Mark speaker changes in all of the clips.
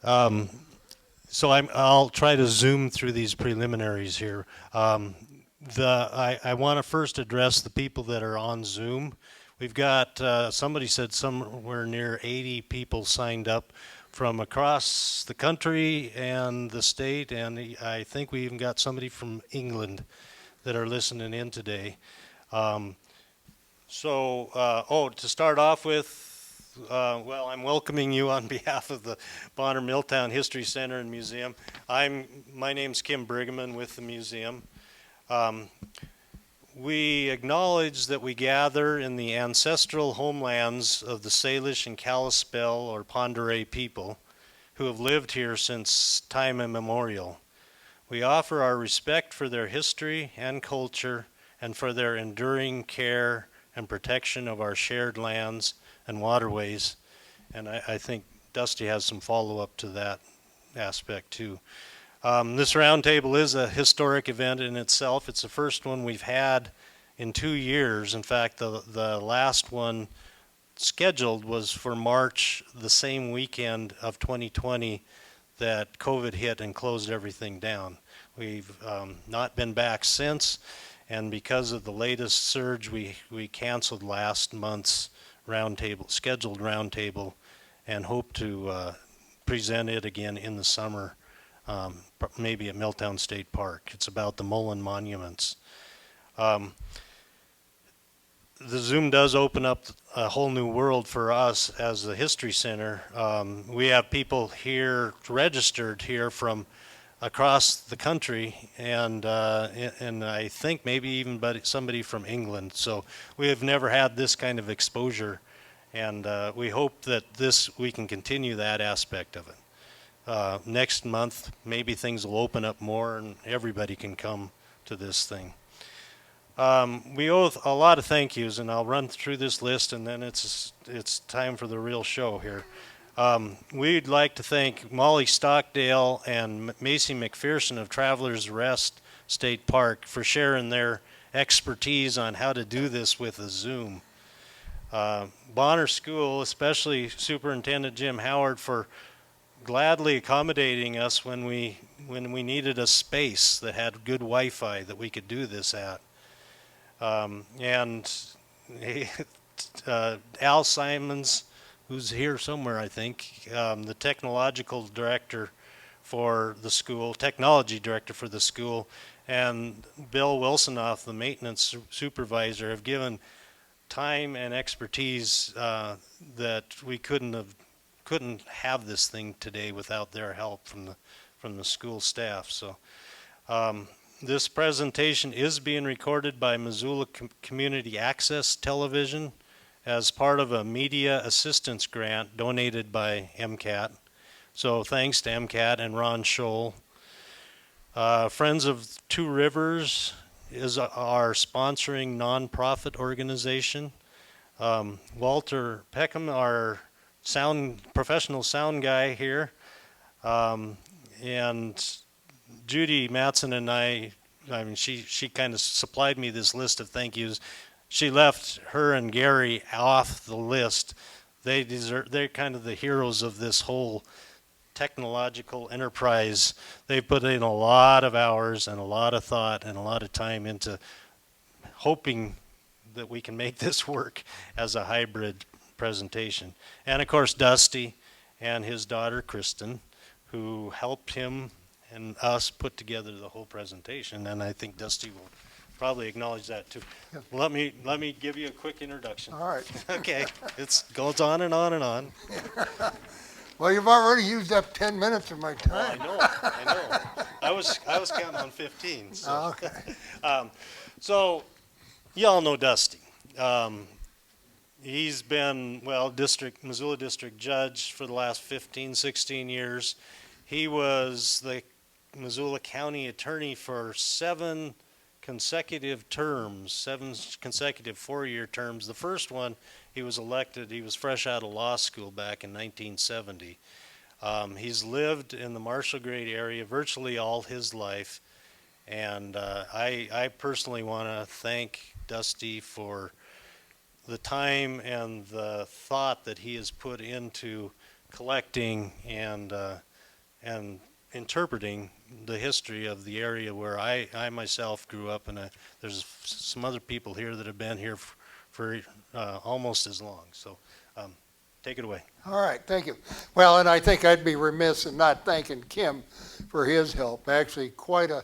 Speaker 1: Um, I'll try to zoom through these preliminaries here. I want to first address the people that are on Zoom. We've got, somebody said somewhere near 80 people signed up from across the country and the state, and I think we even got somebody from England that are listening in today. Um, to start off with, well, I'm welcoming you on behalf of the Bonner Milltown History Center and Museum. My name's Kim Brigham with the museum. Um, we acknowledge that we gather in the ancestral homelands of the Salish and Kalispel or Pend Oreille people who have lived here since time immemorial. We offer our respect for their history and culture and for their enduring care and protection of our shared lands and waterways. And I think Dusty has some follow-up to that aspect too. This roundtable is a historic event in itself. It's the first one we've had in 2 years. In fact, the last one scheduled was for March, the same weekend of 2020 that COVID hit and closed everything down. We've not been back since, and because of the latest surge, we canceled last month's scheduled roundtable, and hope to present it again in the summer, maybe at Milltown State Park. It's about the Mullen monuments. Um, the Zoom does open up a whole new world for us as the History Center. We have people here registered here from across the country, and I think maybe even somebody from England. So we have never had this kind of exposure, and we hope that we can continue that aspect of it. Next month, maybe things will open up more, and everybody can come to this thing. We owe a lot of thank yous, and I'll run through this list, and then it's time for the real show here. We'd like to thank Molly Stockdale and Macy McPherson of Travelers Rest State Park for sharing their expertise on how to do this with a Zoom. Bonner School, especially Superintendent Jim Howard, for gladly accommodating us when we needed a space that had good Wi-Fi that we could do this at. And Al Simons, who's here somewhere, I think, the technology director for the school, and Bill Wilsonoff, the maintenance supervisor, have given time and expertise that we couldn't have this thing today without their help from the school staff. So. This presentation is being recorded by Missoula Community Access Television as part of a media assistance grant donated by MCAT. So thanks to MCAT and Ron Scholl. Friends of Two Rivers is our sponsoring nonprofit organization. Walter Peckham, our professional sound guy here, and Judy Matson and I mean, she kind of supplied me this list of thank yous. She left her and Gary off the list. They're kind of the heroes of this whole technological enterprise. They put in a lot of hours and a lot of thought and a lot of time into hoping that we can make this work as a hybrid presentation. And of course, Dusty and his daughter, Kristen, who helped him and us put together the whole presentation, and I think Dusty will probably acknowledge that too.
Speaker 2: Yep.
Speaker 1: Let me give you a quick introduction.
Speaker 2: All right.
Speaker 1: Okay, it goes on and on and on.
Speaker 2: Well, you've already used up 10 minutes of my
Speaker 1: Well,
Speaker 2: time.
Speaker 1: I know. I was counting on 15. So,
Speaker 2: Okay.
Speaker 1: so y'all know Dusty. He's been, Missoula District Judge for the last 15, 16 years. He was the Missoula County Attorney for 7 consecutive terms, 7 consecutive 4-year terms. The first one, he was fresh out of law school back in 1970. He's lived in the Marshall Grade area virtually all his life, and I personally want to thank Dusty for the time and the thought that he has put into collecting and and interpreting the history of the area where I myself grew up, and there's some other people here that have been here for almost as long. So take it away.
Speaker 2: All right, thank you. Well, and I think I'd be remiss in not thanking Kim for his help. Actually, quite a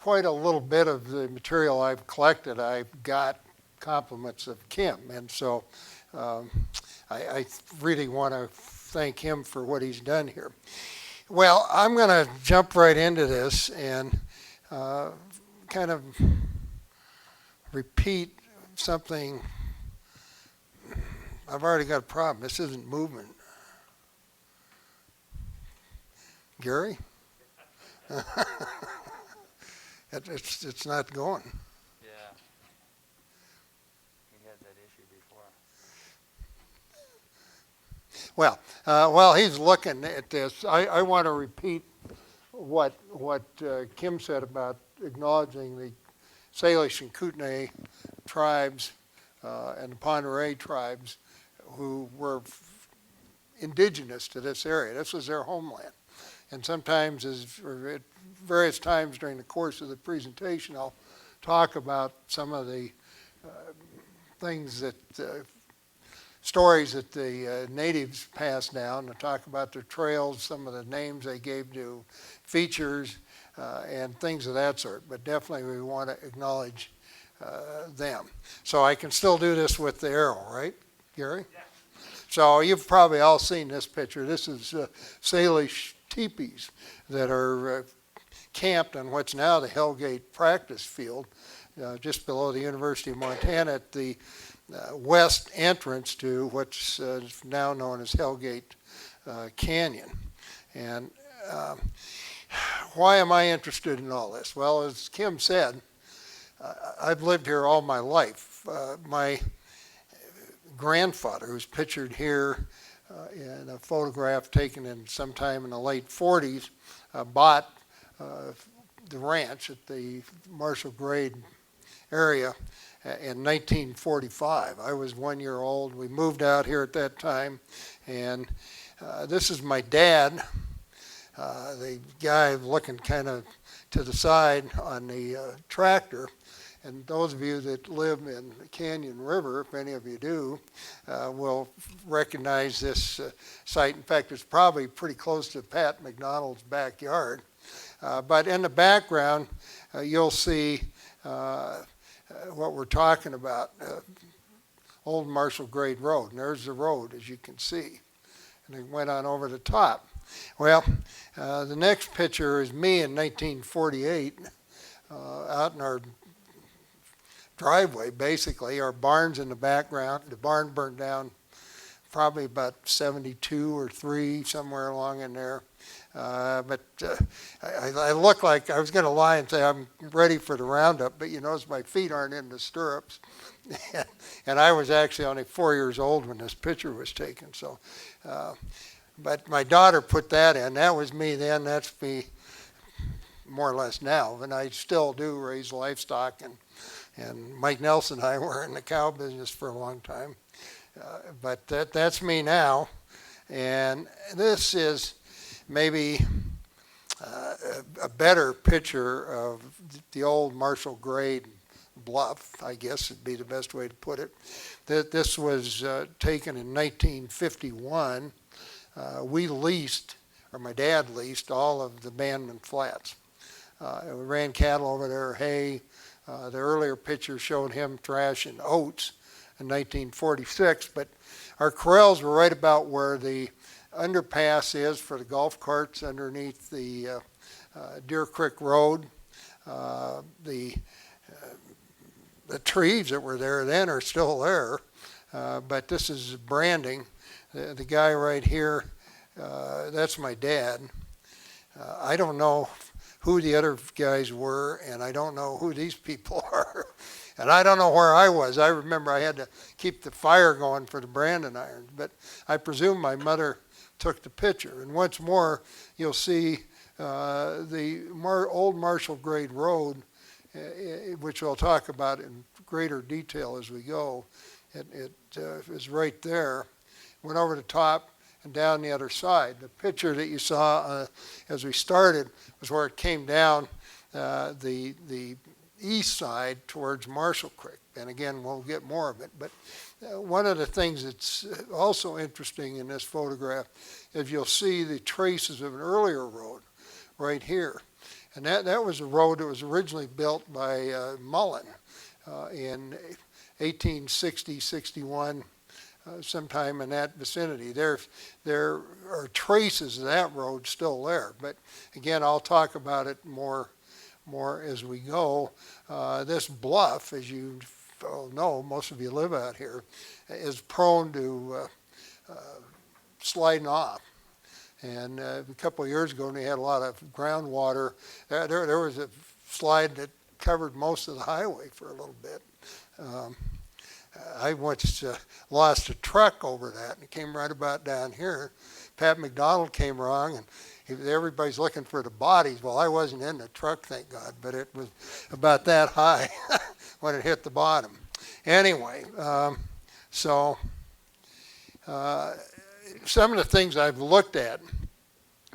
Speaker 2: little bit of the material I've collected, I've got compliments of Kim, and so I really want to thank him for what he's done here. Well, I'm going to jump right into this and kind of repeat something. I've already got a problem. This isn't moving. Gary? It's not going.
Speaker 3: Yeah. We had that issue before.
Speaker 2: Well, while he's looking at this, I want to repeat what Kim said about acknowledging the Salish and Kootenai tribes and the Pend Oreille tribes who were indigenous to this area. This was their homeland. And sometimes, at various times during the course of the presentation, I'll talk about some of the things that stories that the natives passed down, and talk about their trails, some of the names they gave to features, and things of that sort. But definitely we want to acknowledge them. So I can still do this with the arrow, right, Gary? Yeah. So you've probably all seen this picture. This is Salish teepees that are camped on what's now the Hellgate practice field, just below the University of Montana at the west entrance to what's now known as Hellgate Canyon. And why am I interested in all this? Well, as Kim said, I've lived here all my life. My grandfather, who's pictured here in a photograph taken in sometime in the late 40s, bought the ranch at the Marshall Grade area in 1945. I was 1 year old. We moved out here at that time, and this is my dad, the guy looking kind of to the side on the tractor. And those of you that live in the Canyon River, if any of you do, will recognize this site. In fact, it's probably pretty close to Pat McDonald's backyard. But in the background, you'll see what we're talking about, Old Marshall Grade Road. And there's the road, as you can see. And it went on over the top. Well, the next picture is me in 1948 out in our driveway, basically. Our barn's in the background. The barn burned down probably about 72 or 3, somewhere along in there. But I look like I was going to lie and say I'm ready for the roundup, but you notice my feet aren't in the stirrups. And I was actually only 4 years old when this picture was taken. So, but my daughter put that in. That was me then. That's me more or less now. And I still do raise livestock, and Mike Nelson and I were in the cow business for a long time. But that's me now. And this is maybe a better picture of the old Marshall Grade bluff, I guess would be the best way to put it. This was taken in 1951. We leased, or my dad leased, all of the Bandmann Flats. We ran cattle over there, hay. The earlier picture showed him thrashing oats in 1946, but our corrals were right about where the underpass is for the golf carts underneath the Deer Creek Road. The trees that were there then are still there, but this is branding. The guy right here, that's my dad. I don't know who the other guys were, and I don't know who these people are. And I don't know where I was. I remember I had to keep the fire going for the branding irons, but I presume my mother took the picture. And once more, you'll see the old Marshall Grade Road, which we'll talk about in greater detail as we go. It is right there. Went over the top, and down the other side. The picture that you saw as we started was where it came down the east side towards Marshall Creek. And again, we'll get more of it. But one of the things that's also interesting in this photograph is you'll see the traces of an earlier road right here. And that was a road that was originally built by Mullen in 1860, 61, sometime in that vicinity. There are traces of that road still there. But again, I'll talk about it more as we go. This bluff, as you know, most of you live out here, is prone to sliding off. And a couple of years ago, when they had a lot of groundwater, there was a slide that covered most of the highway for a little bit. I once lost a truck over that, and it came right about down here. Pat McDonald came along, and everybody's looking for the bodies. Well, I wasn't in the truck, thank God, but it was about that high when it hit the bottom. Anyway, some of the things I've looked at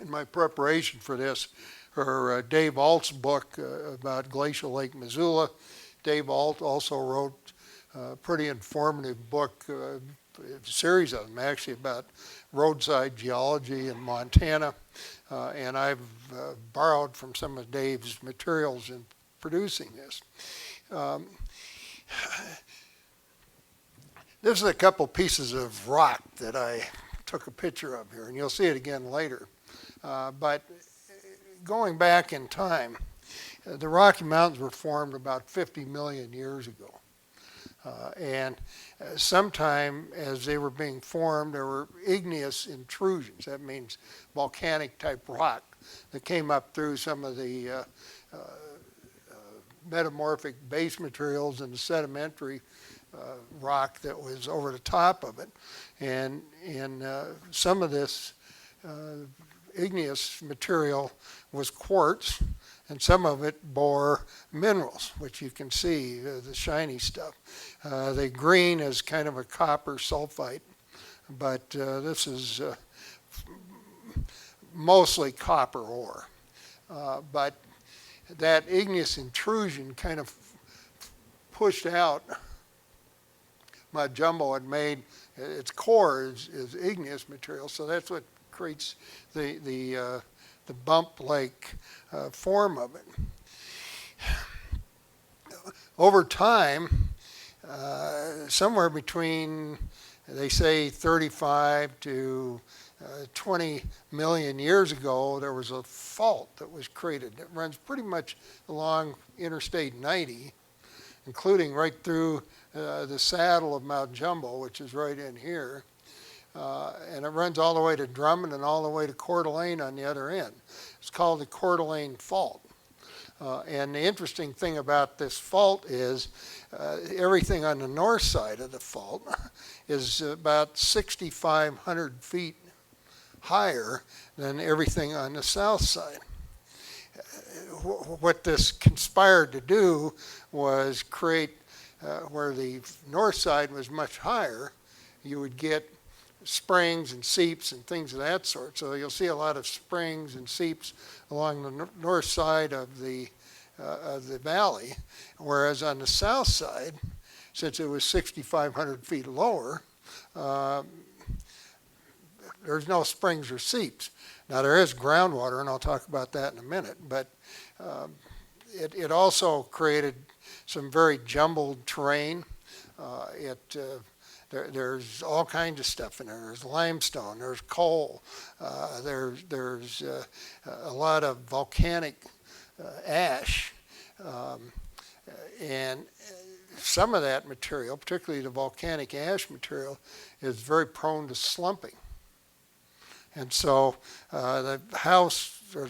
Speaker 2: in my preparation for this are Dave Alt's book about Glacial Lake Missoula. Dave Alt also wrote a pretty informative book, a series of them actually, about roadside geology in Montana. And I've borrowed from some of Dave's materials in producing this. This is a couple pieces of rock that I took a picture of here, and you'll see it again later. But going back in time, the Rocky Mountains were formed about 50 million years ago. And sometime as they were being formed, there were igneous intrusions. That means volcanic type rock that came up through some of the metamorphic base materials and the sedimentary rock that was over the top of it. And some of this igneous material was quartz, and some of it bore minerals, which you can see, the shiny stuff. The green is kind of a copper sulfite, but this is mostly copper ore. But that igneous intrusion kind of pushed out. Mud Jumbo had made, its core is igneous material, so that's what creates the bump-like form of it. Over time, somewhere between, they say, 35 to 20 million years ago, there was a fault that was created that runs pretty much along Interstate 90, including right through the saddle of Mount Jumbo, which is right in here. And it runs all the way to Drummond and all the way to Coeur d'Alene on the other end. It's called the Coeur d'Alene Fault. And the interesting thing about this fault is everything on the north side of the fault is about 6,500 feet higher than everything on the south side. What this conspired to do was create where the north side was much higher, you would get springs and seeps and things of that sort. So you'll see a lot of springs and seeps along the north side of the valley, whereas on the south side, since it was 6,500 feet lower, there's no springs or seeps. Now there is groundwater, and I'll talk about that in a minute, but it also created some very jumbled terrain. There's all kinds of stuff in there. There's limestone, there's coal, there's a lot of volcanic ash, and some of that material, particularly the volcanic ash material, is very prone to slumping. And so the house, or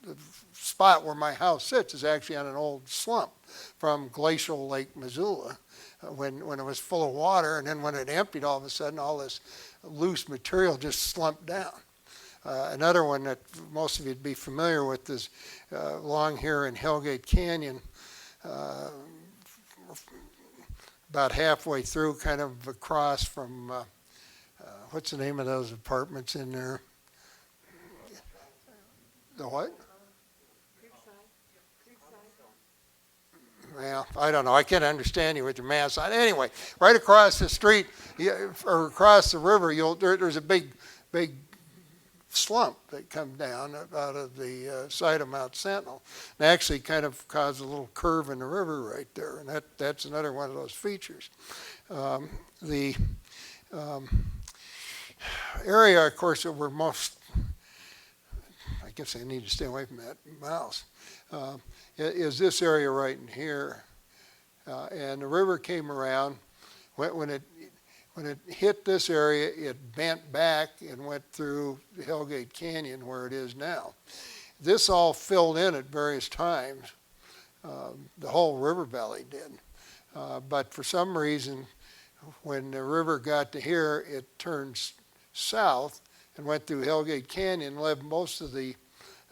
Speaker 2: the spot where my house sits, is actually on an old slump from Glacial Lake Missoula, when it was full of water, and then when it emptied, all of a sudden all this loose material just slumped down. Another one that most of you'd be familiar with is along here in Hellgate Canyon, about halfway through, kind of across from what's the name of those apartments in there? The what? Well, I don't know. I can't understand you with your math sign. Anyway, right across the street or across the river, there's a big slump that comes down out of the side of Mount Sentinel, and actually kind of caused a little curve in the river right there, and that's another one of those features. The area, of course, that we're most, I guess I need to stay away from that mouse, is this area right in here. And the river came around. When it hit this area, it bent back and went through the Hellgate Canyon where it is now. This all filled in at various times. The whole river valley did. But for some reason, when the river got to here, it turned south and went through Hellgate Canyon and left most of the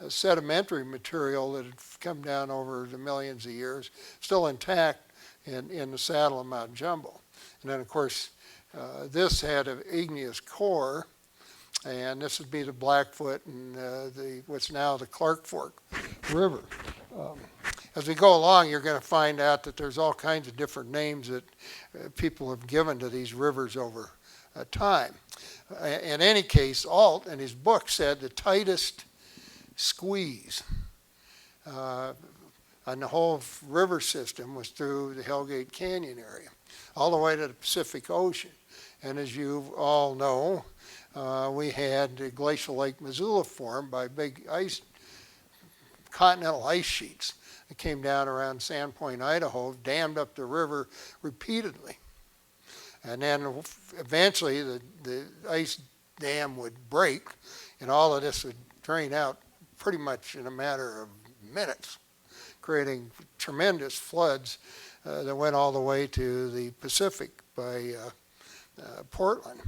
Speaker 2: sedimentary material that had come down over the millions of years still intact in the saddle of Mount Jumbo. And then, of course, this had an igneous core, and this would be the Blackfoot and what's now the Clark Fork River. As we go along, you're going to find out that there's all kinds of different names that people have given to these rivers over time. In any case, Alt, in his book, said the tightest squeeze on the whole river system was through the Hellgate Canyon area, all the way to the Pacific Ocean. And as you all know, we had the glacial Lake Missoula formed by big continental ice sheets that came down around Sandpoint, Idaho, dammed up the river repeatedly. And then eventually the ice dam would break, and all of this would drain out pretty much in a matter of minutes, creating tremendous floods that went all the way to the Pacific by Portland.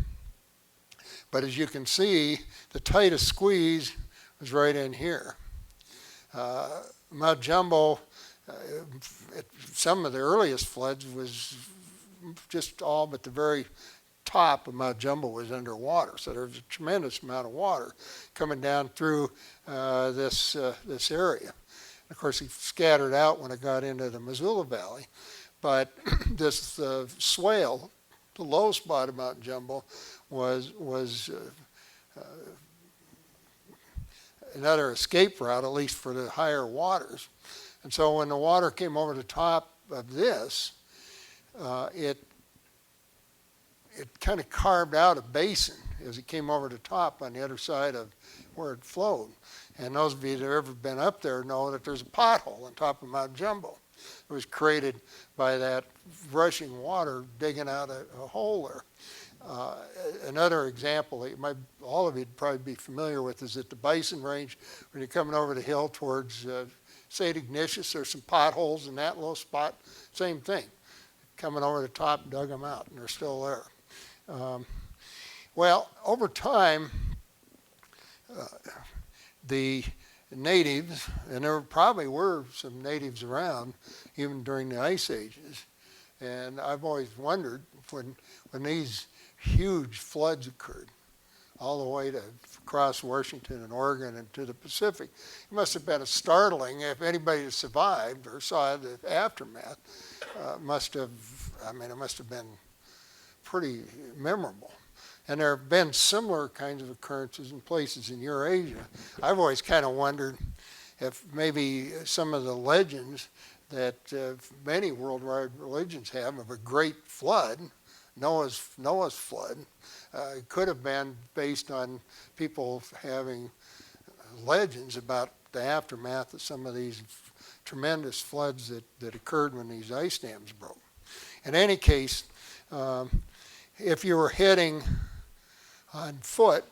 Speaker 2: But as you can see, the tightest squeeze was right in here. Mount Jumbo, some of the earliest floods was just all but the very top of Mount Jumbo was underwater. So there was a tremendous amount of water coming down through this area. Of course, it scattered out when it got into the Missoula Valley. But this swale, the low spot of Mount Jumbo, was another escape route, at least for the higher waters. And so when the water came over the top of this, it kind of carved out a basin as it came over the top on the other side of where it flowed. And those of you that have ever been up there know that there's a pothole on top of Mount Jumbo. It was created by that rushing water digging out a hole there. Another example that all of you would probably be familiar with is at the Bison Range. When you're coming over the hill towards St. Ignatius, there's some potholes in that little spot. Same thing. Coming over the top, dug them out, and they're still there. Well, over time, the natives, and there probably were some natives around even during the ice ages, and I've always wondered when these huge floods occurred all the way to across Washington and Oregon and to the Pacific, it must have been startling if anybody that survived or saw the aftermath. It must have been pretty memorable. And there have been similar kinds of occurrences in places in Eurasia. I've always kind of wondered if maybe some of the legends that many worldwide religions have of a great flood, Noah's flood, could have been based on people having legends about the aftermath of some of these tremendous floods that occurred when these ice dams broke. In any case, if you were heading on foot,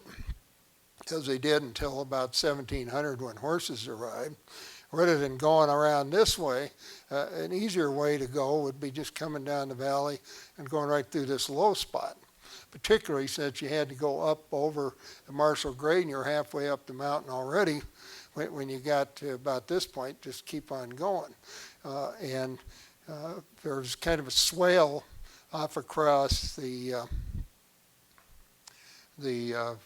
Speaker 2: as they did until about 1700 when horses arrived, rather than going around this way, an easier way to go would be just coming down the valley and going right through this low spot, particularly since you had to go up over the Marshall Grade and you're halfway up the mountain already. When you got to about this point, just keep on going. And there's kind of a swale off across the the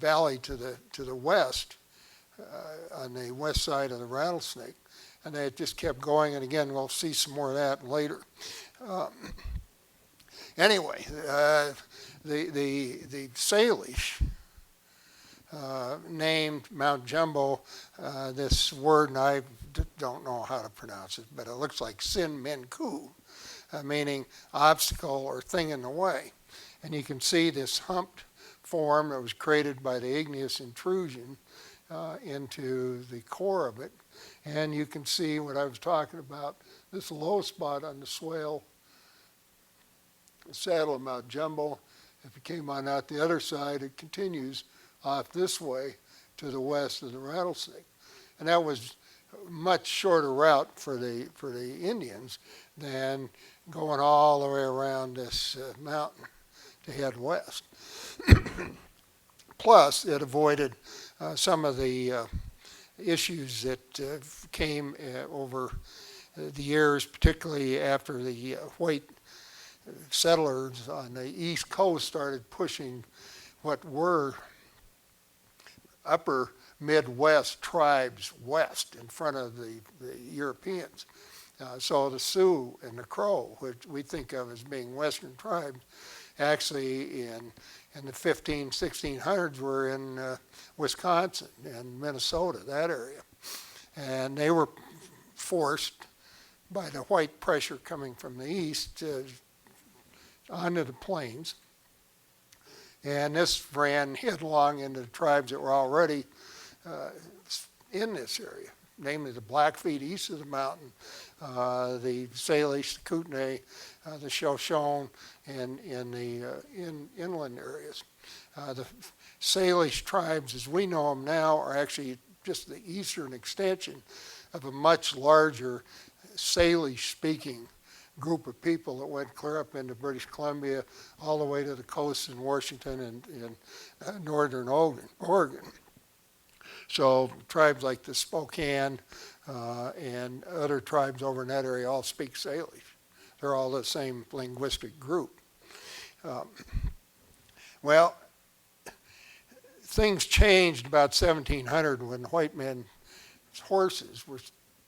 Speaker 2: valley to the west, on the west side of the Rattlesnake. And they just kept going, and again, we'll see some more of that later. Anyway, the Salish named Mount Jumbo this word, and I don't know how to pronounce it, but it looks like Sin Min Ku, meaning obstacle or thing in the way. And you can see this humped form that was created by the igneous intrusion into the core of it. And you can see what I was talking about, this low spot on the swale, the saddle of Mount Jumbo. If it came on out the other side, it continues off this way to the west of the Rattlesnake. And that was a much shorter route for the Indians than going all the way around this mountain to head west. Plus, it avoided some of the issues that came over the years, particularly after the white settlers on the East Coast started pushing what were upper Midwest tribes west in front of the Europeans. So the Sioux and the Crow, which we think of as being Western tribes, actually in the 1600s were in Wisconsin and Minnesota, that area. And they were forced by the white pressure coming from the east onto the plains. And this ran headlong into the tribes that were already in this area, namely the Blackfeet east of the mountain, the Salish, the Kootenai, the Shoshone, and in the inland areas. The Salish tribes, as we know them now, are actually just the eastern extension of a much larger Salish-speaking group of people that went clear up into British Columbia, all the way to the coast in Washington and northern Oregon. So tribes like the Spokane and other tribes over in that area all speak Salish. They're all the same linguistic group. Well, things changed about 1700 when white men's horses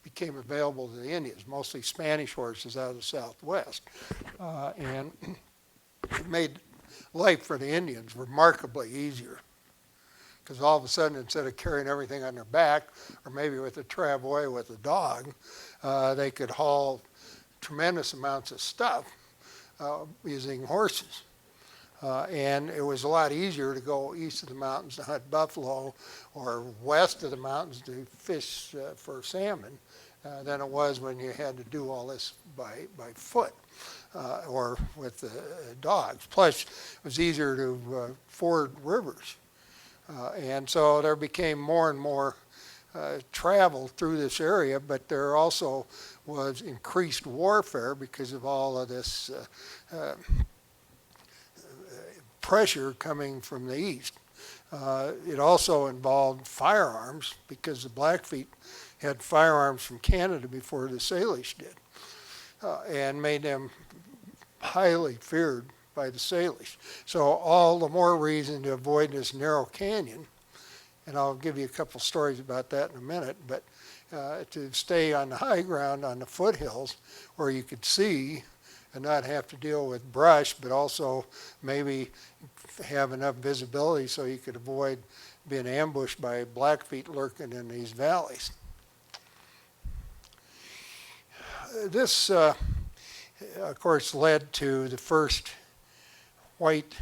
Speaker 2: became available to the Indians, mostly Spanish horses out of the Southwest. And it made life for the Indians remarkably easier, because all of a sudden, instead of carrying everything on their back, or maybe with a travois with a dog, they could haul tremendous amounts of stuff using horses. And it was a lot easier to go east of the mountains to hunt buffalo or west of the mountains to fish for salmon than it was when you had to do all this by foot or with dogs. Plus, it was easier to ford rivers. And so there became more and more travel through this area, but there also was increased warfare because of all of this pressure coming from the east. It also involved firearms, because the Blackfeet had firearms from Canada before the Salish did, and made them highly feared by the Salish. So all the more reason to avoid this narrow canyon, and I'll give you a couple stories about that in a minute, but to stay on the high ground, on the foothills, where you could see and not have to deal with brush, but also maybe have enough visibility so you could avoid being ambushed by Blackfeet lurking in these valleys. This, of course, led to the first white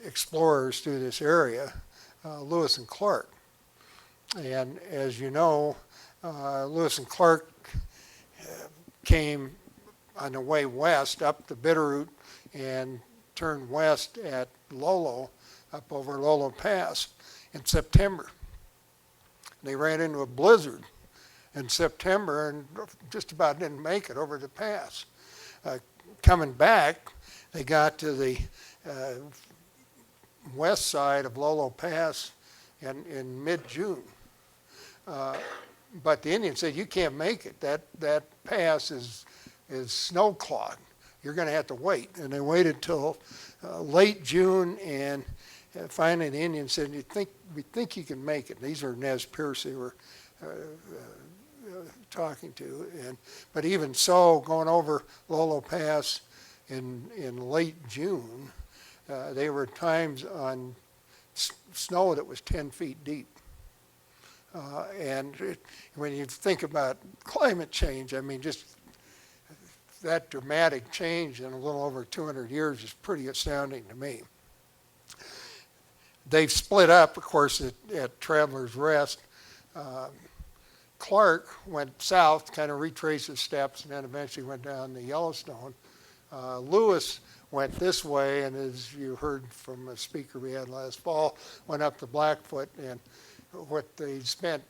Speaker 2: explorers through this area, Lewis and Clark. And as you know, Lewis and Clark came on the way west up the Bitterroot and turned west at Lolo, up over Lolo Pass in September. They ran into a blizzard in September and just about didn't make it over the pass. Coming back, they got to the west side of Lolo Pass in mid-June. But the Indians said, you can't make it. That pass is snow clogged. You're going to have to wait. And they waited till late June, and finally the Indians said, we think you can make it. These are Nez Perce they were talking to. But even so, going over Lolo Pass in late June, there were times on snow that was 10 feet deep. When you think about climate change, I mean, just that dramatic change in a little over 200 years is pretty astounding to me. They've split up, of course, at Traveler's Rest. Clark went south, kind of retraced his steps, and then eventually went down the Yellowstone. Lewis went this way, and as you heard from a speaker we had last fall, went up to Blackfoot, and what they spent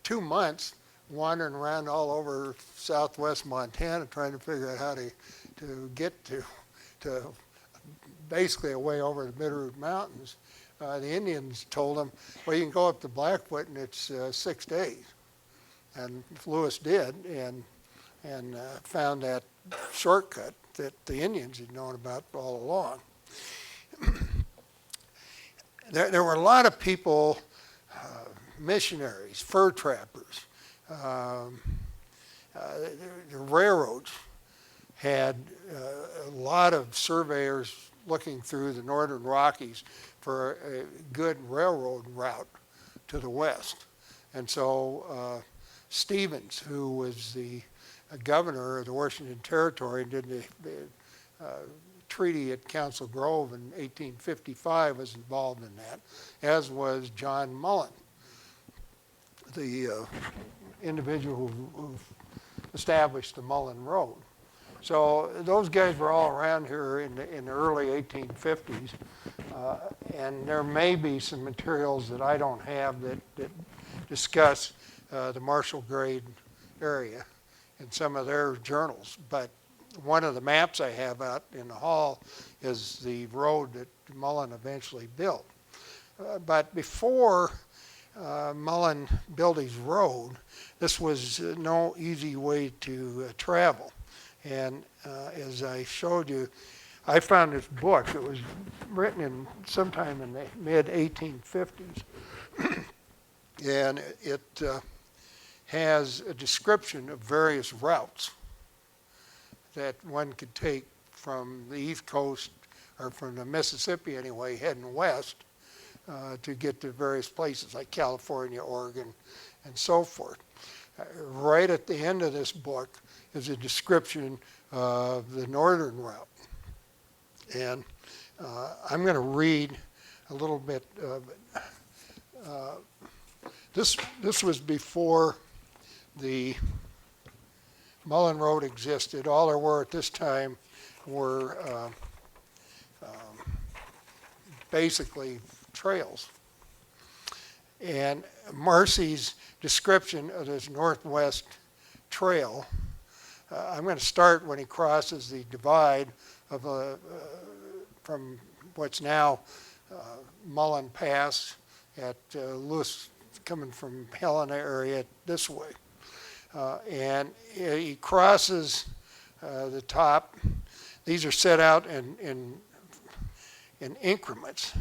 Speaker 2: 2 months wandering around all over southwest Montana trying to figure out how to get to basically away over the Bitterroot Mountains. The Indians told them, well, you can go up to Blackfoot and it's 6 days. And Lewis did and found that shortcut that the Indians had known about all along. There were a lot of people, missionaries, fur trappers. The railroads had a lot of surveyors looking through the northern Rockies for a good railroad route to the west. And so Stevens, who was the governor of the Washington Territory, did the treaty at Council Grove in 1855, was involved in that, as was John Mullen, the individual who established the Mullens Road. So those guys were all around here in the early 1850s, and there may be some materials that I don't have that discuss the Marshall Grade area in some of their journals. But one of the maps I have out in the hall is the road that Mullen eventually built. But before Mullen built his road, this was no easy way to travel. And as I showed you, I found this book. It was written in sometime in the mid-1850s. And it has a description of various routes that one could take from the East Coast, or from the Mississippi anyway, heading west to get to various places like California, Oregon, and so forth. Right at the end of this book is a description of the northern route. And I'm going to read a little bit of it. This was before the Mullens Road existed. All there were at this time were basically trails. And Marcy's description of this northwest trail, I'm going to start when he crosses the divide of from what's now Mullen Pass at Lewis, coming from Helena area this way. And he crosses the top. These are set out in increments.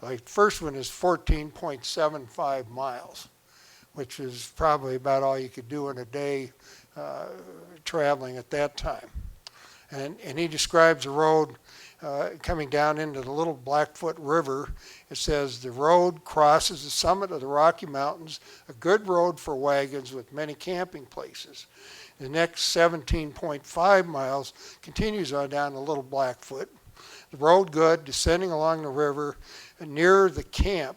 Speaker 2: Like the first one is 14.75 miles, which is probably about all you could do in a day traveling at that time. And he describes the road coming down into the Little Blackfoot River. It says, the road crosses the summit of the Rocky Mountains, a good road for wagons with many camping places. The next 17.5 miles continues on down the Little Blackfoot. The road good, descending along the river, and near the camp,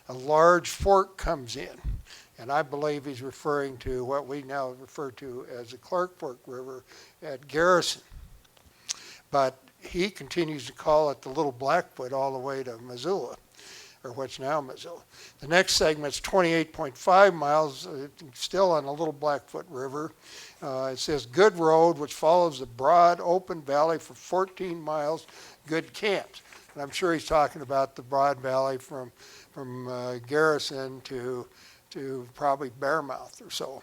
Speaker 2: a large fork comes in. And I believe he's referring to what we now refer to as the Clark Fork River at Garrison. But he continues to call it the Little Blackfoot all the way to Missoula, or what's now Missoula. The next segment's 28.5 miles, still on the Little Blackfoot River. It says, good road, which follows the broad, open valley for 14 miles, good camps. And I'm sure he's talking about the broad valley from Garrison to probably Bearmouth or so.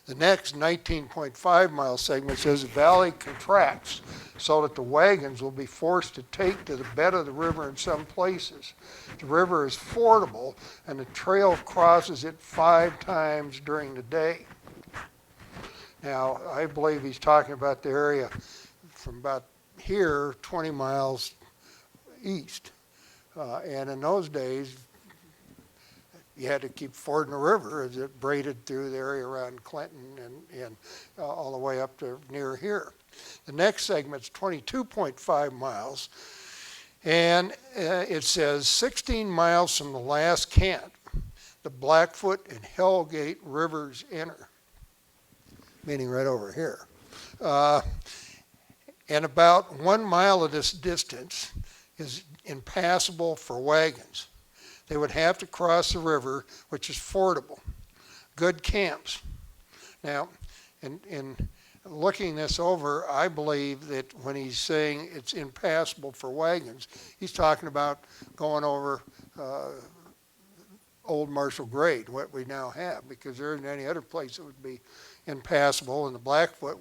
Speaker 2: The next 19.5 mile segment says the valley contracts so that the wagons will be forced to take to the bed of the river in some places. The river is fordable and the trail crosses it 5 times during the day. Now, I believe he's talking about the area from about here, 20 miles east. And in those days, you had to keep fording the river as it braided through the area around Clinton and all the way up to near here. The next segment's 22.5 miles, and it says 16 miles from the last camp, the Blackfoot and Hellgate Rivers enter, meaning right over here. And about 1 mile of this distance is impassable for wagons. They would have to cross the river, which is fordable. Good camps. Now, in looking this over, I believe that when he's saying it's impassable for wagons, he's talking about going over Old Marshall Grade, what we now have, because there isn't any other place that would be impassable. And the Blackfoot,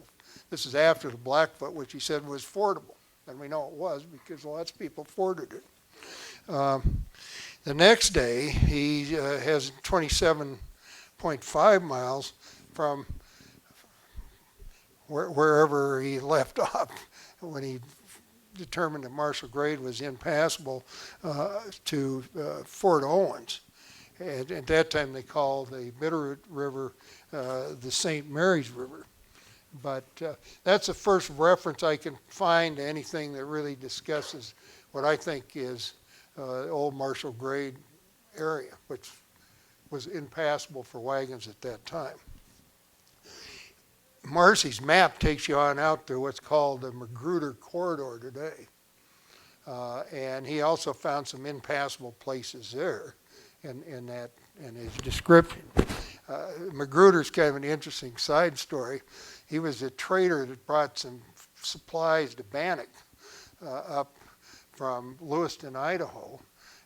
Speaker 2: this is after the Blackfoot, which he said was fordable. And we know it was because lots of people forded it. The next day, he has 27.5 miles from wherever he left off when he determined that Marshall Grade was impassable to Fort Owens. And at that time, they called the Bitterroot River the St. Mary's River. But that's the first reference I can find to anything that really discusses what I think is Old Marshall Grade area, which was impassable for wagons at that time. Marcy's map takes you on out to what's called the Magruder Corridor today. And he also found some impassable places there in his description. Magruder's kind of an interesting side story. He was a trader that brought some supplies to Bannock up from Lewiston, Idaho.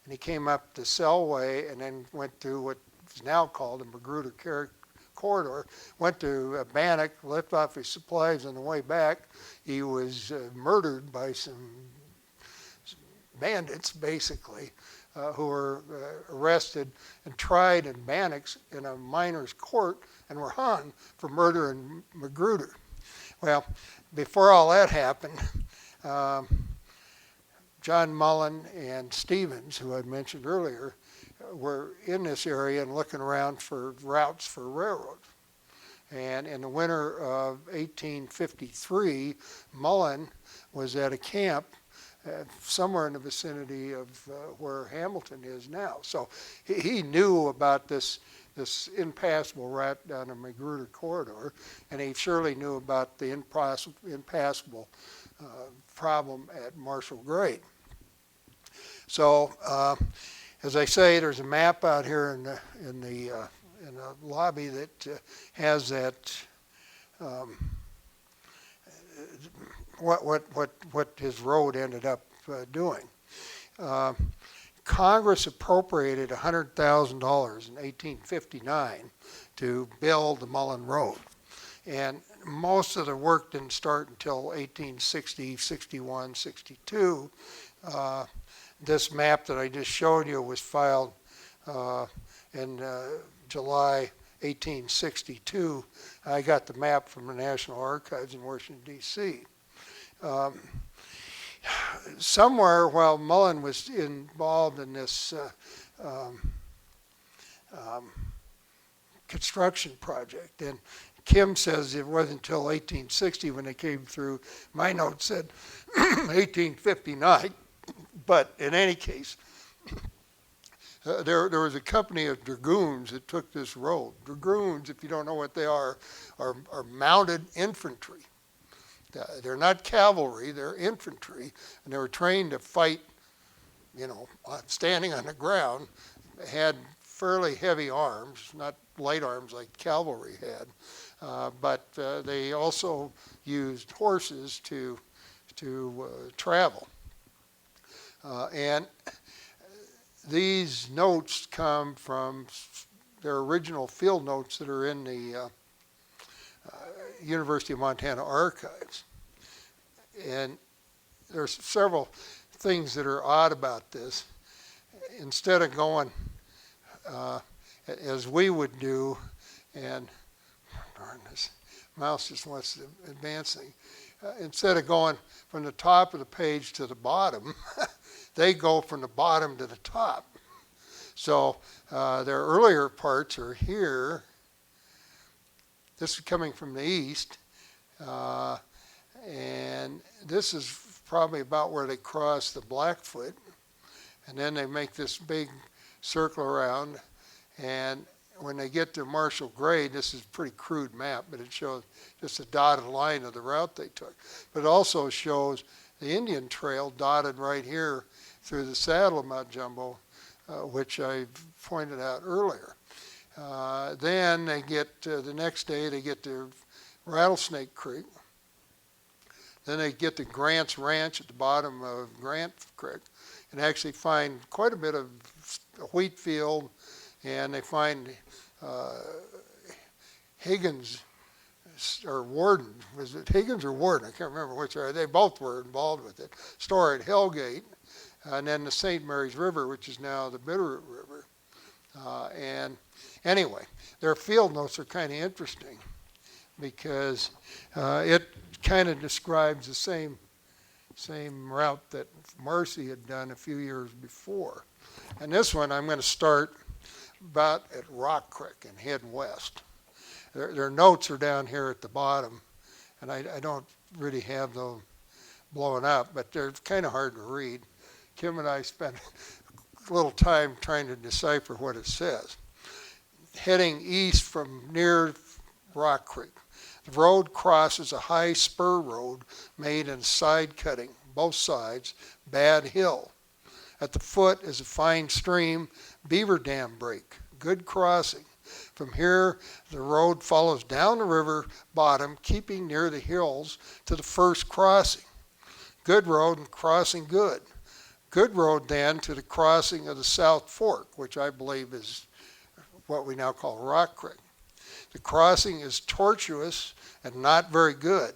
Speaker 2: And he came up the Selway and then went through what is now called the Magruder Corridor, went to Bannock, left off his supplies on the way back. He was murdered by some bandits, basically, who were arrested and tried in Bannock in a miner's court and were hung for murder in Magruder. Well, before all that happened, John Mullen and Stevens, who I'd mentioned earlier, were in this area and looking around for routes for railroads. And in the winter of 1853, Mullen was at a camp somewhere in the vicinity of where Hamilton is now. So he knew about this impassable route down the Magruder Corridor, and he surely knew about the impassable problem at Marshall Grade. So, as I say, there's a map out here in the lobby that has that what his road ended up doing. Congress appropriated $100,000 in 1859 to build the Mullens Road. And most of the work didn't start until 1860, 61, 62. This map that I just showed you was filed in July 1862. I got the map from the National Archives in Washington, D.C. Somewhere while Mullen was involved in this construction project, and Kim says it wasn't until 1860 when they came through. My note said 1859, but in any case, there was a company of Dragoons that took this road. Dragoons, if you don't know what they are mounted infantry. They're not cavalry, they're infantry, and they were trained to fight, standing on the ground. They had fairly heavy arms, not light arms like cavalry had, but they also used horses to travel. And these notes come from their original field notes that are in the University of Montana Archives. And there's several things that are odd about this. Instead of going as we would do, and darn, this mouse just wants to advancing. Instead of going from the top of the page to the bottom, they go from the bottom to the top. So their earlier parts are here. This is coming from the east, and this is probably about where they cross the Blackfoot, and then they make this big circle around, and when they get to Marshall Grade, this is a pretty crude map, but it shows just a dotted line of the route they took. But it also shows the Indian Trail dotted right here through the saddle of Mount Jumbo, which I pointed out earlier. Then they get, the next day, they get to Rattlesnake Creek. Then they get to Grant's Ranch at the bottom of Grant Creek and actually find quite a bit of wheat field, and they find Higgins or Warden. Was it Higgins or Warden? I can't remember which are. They both were involved with it. Store at Hellgate, and then the St. Mary's River, which is now the Bitterroot River. And anyway, their field notes are kind of interesting because it kind of describes the same route that Marcy had done a few years before. And this one I'm going to start about at Rock Creek and head west. Their notes are down here at the bottom, and I don't really have them blowing up, but they're kind of hard to read. Kim and I spent a little time trying to decipher what it says. Heading east from near Rock Creek, the road crosses a high spur road made in side cutting, both sides, Bad Hill. At the foot is a fine stream, Beaver Dam break, good crossing. From here, the road follows down the river bottom, keeping near the hills to the first crossing. Good road and crossing good. Good road then to the crossing of the South Fork, which I believe is what we now call Rock Creek. The crossing is tortuous and not very good.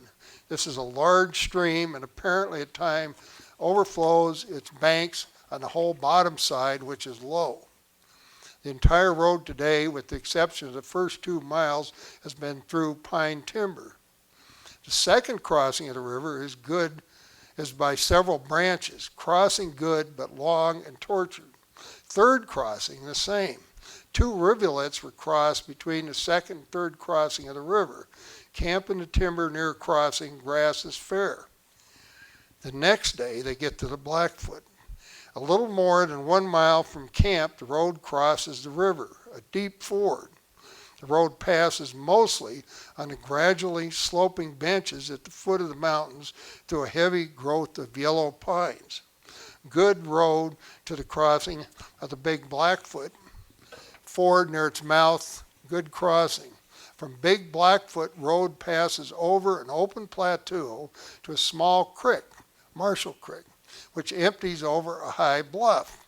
Speaker 2: This is a large stream and apparently at times overflows its banks on the whole bottom side, which is low. The entire road today, with the exception of the first 2 miles, has been through pine timber. The second crossing of the river is by several branches, crossing good but long and tortured. Third crossing, the same. 2 rivulets were crossed between the second and third crossing of the river. Camp in the timber near crossing, grass is fair. The next day they get to the Blackfoot. A little more than 1 mile from camp, the road crosses the river, a deep ford. The road passes mostly on the gradually sloping benches at the foot of the mountains through a heavy growth of yellow pines. Good road to the crossing of the Big Blackfoot. Ford near its mouth, good crossing. From Big Blackfoot, road passes over an open plateau to a small creek, Marshall Creek, which empties over a high bluff.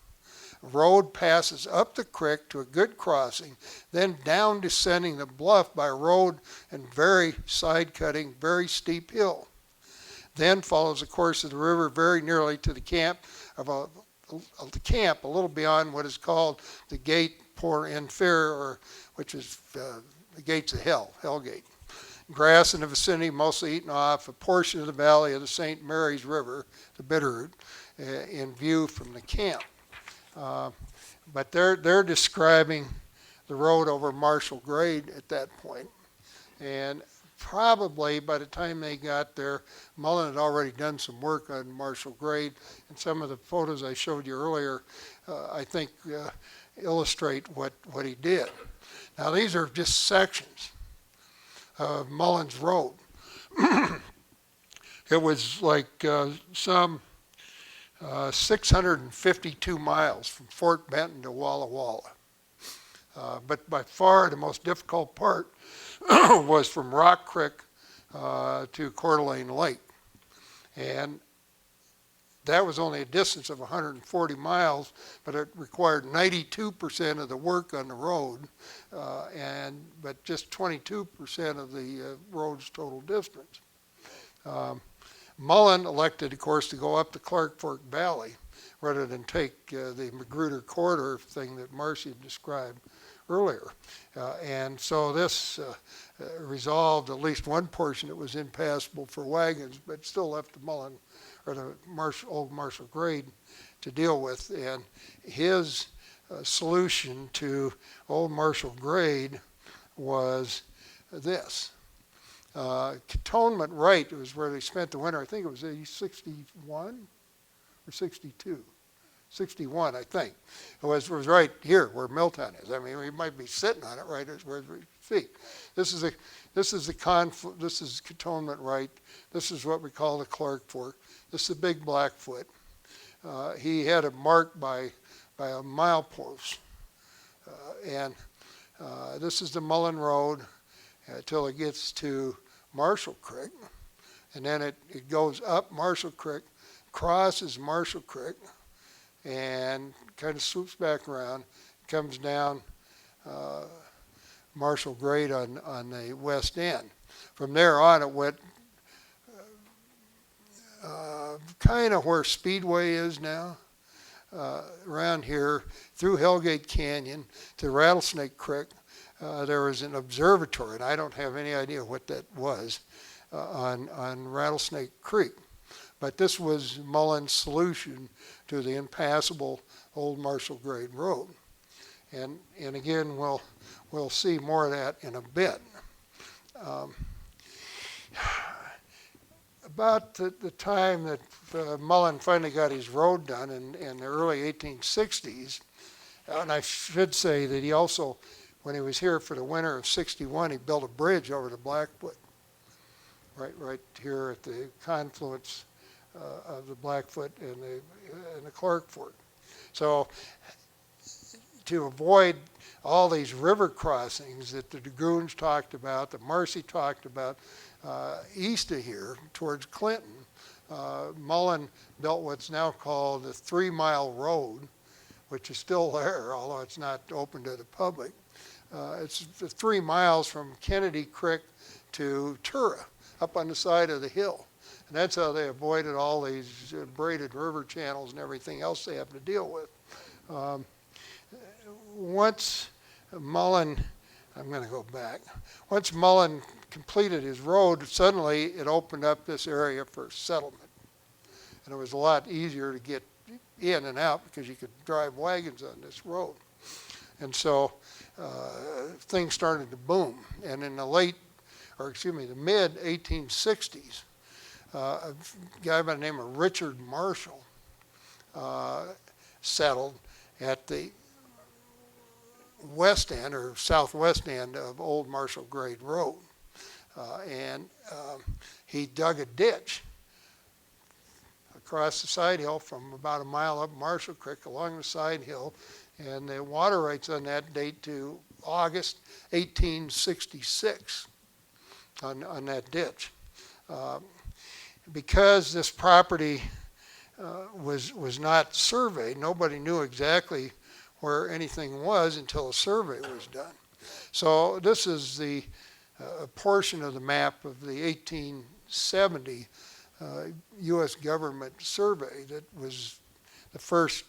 Speaker 2: Road passes up the creek to a good crossing, then down descending the bluff by road and very side-cutting, very steep hill. Then follows the course of the river very nearly to the camp a little beyond what is called the Gate Pour Inferior, or which is the gates of hell, Hellgate. Grass in the vicinity mostly eaten off, a portion of the valley of the St. Mary's River, the Bitterroot, in view from the camp. But they're describing the road over Marshall Grade at that point. And probably by the time they got there, Mullen had already done some work on Marshall Grade, and some of the photos I showed you earlier, I think illustrate what he did. Now these are just sections of Mullens Road. It was like some 652 miles from Fort Benton to Walla Walla. But by far the most difficult part was from Rock Creek to Coeur d'Alene Lake. And that was only a distance of 140 miles, but it required 92% of the work on the road, but just 22% of the road's total distance. Mullen elected, of course, to go up the Clark Fork Valley rather than take the Magruder corridor thing that Marcy described earlier. And so this resolved at least one portion that was impassable for wagons, but still left the Mullen, or the old Marshall Grade, to deal with. And his solution to old Marshall Grade was this. Cantonment Right was where they spent the winter. I think it was 61 or 62. 61, I think. It was right here where Milltown is. I mean, we might be sitting on it right where we feet. This is Cantonment Right. This is what we call the Clark Fork. This is the Big Blackfoot. He had it marked by a milepost. And this is the Mullens Road until it gets to Marshall Creek. And then it goes up Marshall Creek, crosses Marshall Creek, and kind of swoops back around, comes down Marshall Grade on the west end. From there on, it went kind of where Speedway is now, around here, through Hellgate Canyon to Rattlesnake Creek. There was an observatory, and I don't have any idea what that was, on Rattlesnake Creek. But this was Mullen's solution to the impassable old Marshall Grade Road. And again, we'll see more of that in a bit. About the time that Mullen finally got his road done in the early 1860s, and I should say that he also, when he was here for the winter of 61, he built a bridge over the Blackfoot, right here at the confluence of the Blackfoot and the Clark Fork. So to avoid all these river crossings that the Dragoons talked about, that Marcy talked about, east of here towards Clinton, Mullen built what's now called the 3 Mile Road, which is still there, although it's not open to the public. It's 3 miles from Kennedy Creek to Tura, up on the side of the hill. And that's how they avoided all these braided river channels and everything else they have to deal with. Once Mullen, I'm going to go back. Once Mullen completed his road, suddenly it opened up this area for settlement. And it was a lot easier to get in and out because you could drive wagons on this road. And so things started to boom. And in the mid 1860s, a guy by the name of Richard Marshall settled at the west end or southwest end of Old Marshall Grade Road. And he dug a ditch across the side hill from about a mile up Marshall Creek along the side hill, and the water rights on that date to August 1866 on that ditch. Because this property was not surveyed, nobody knew exactly where anything was until a survey was done. So this is a portion of the map of the 1870 U.S. government survey that was the first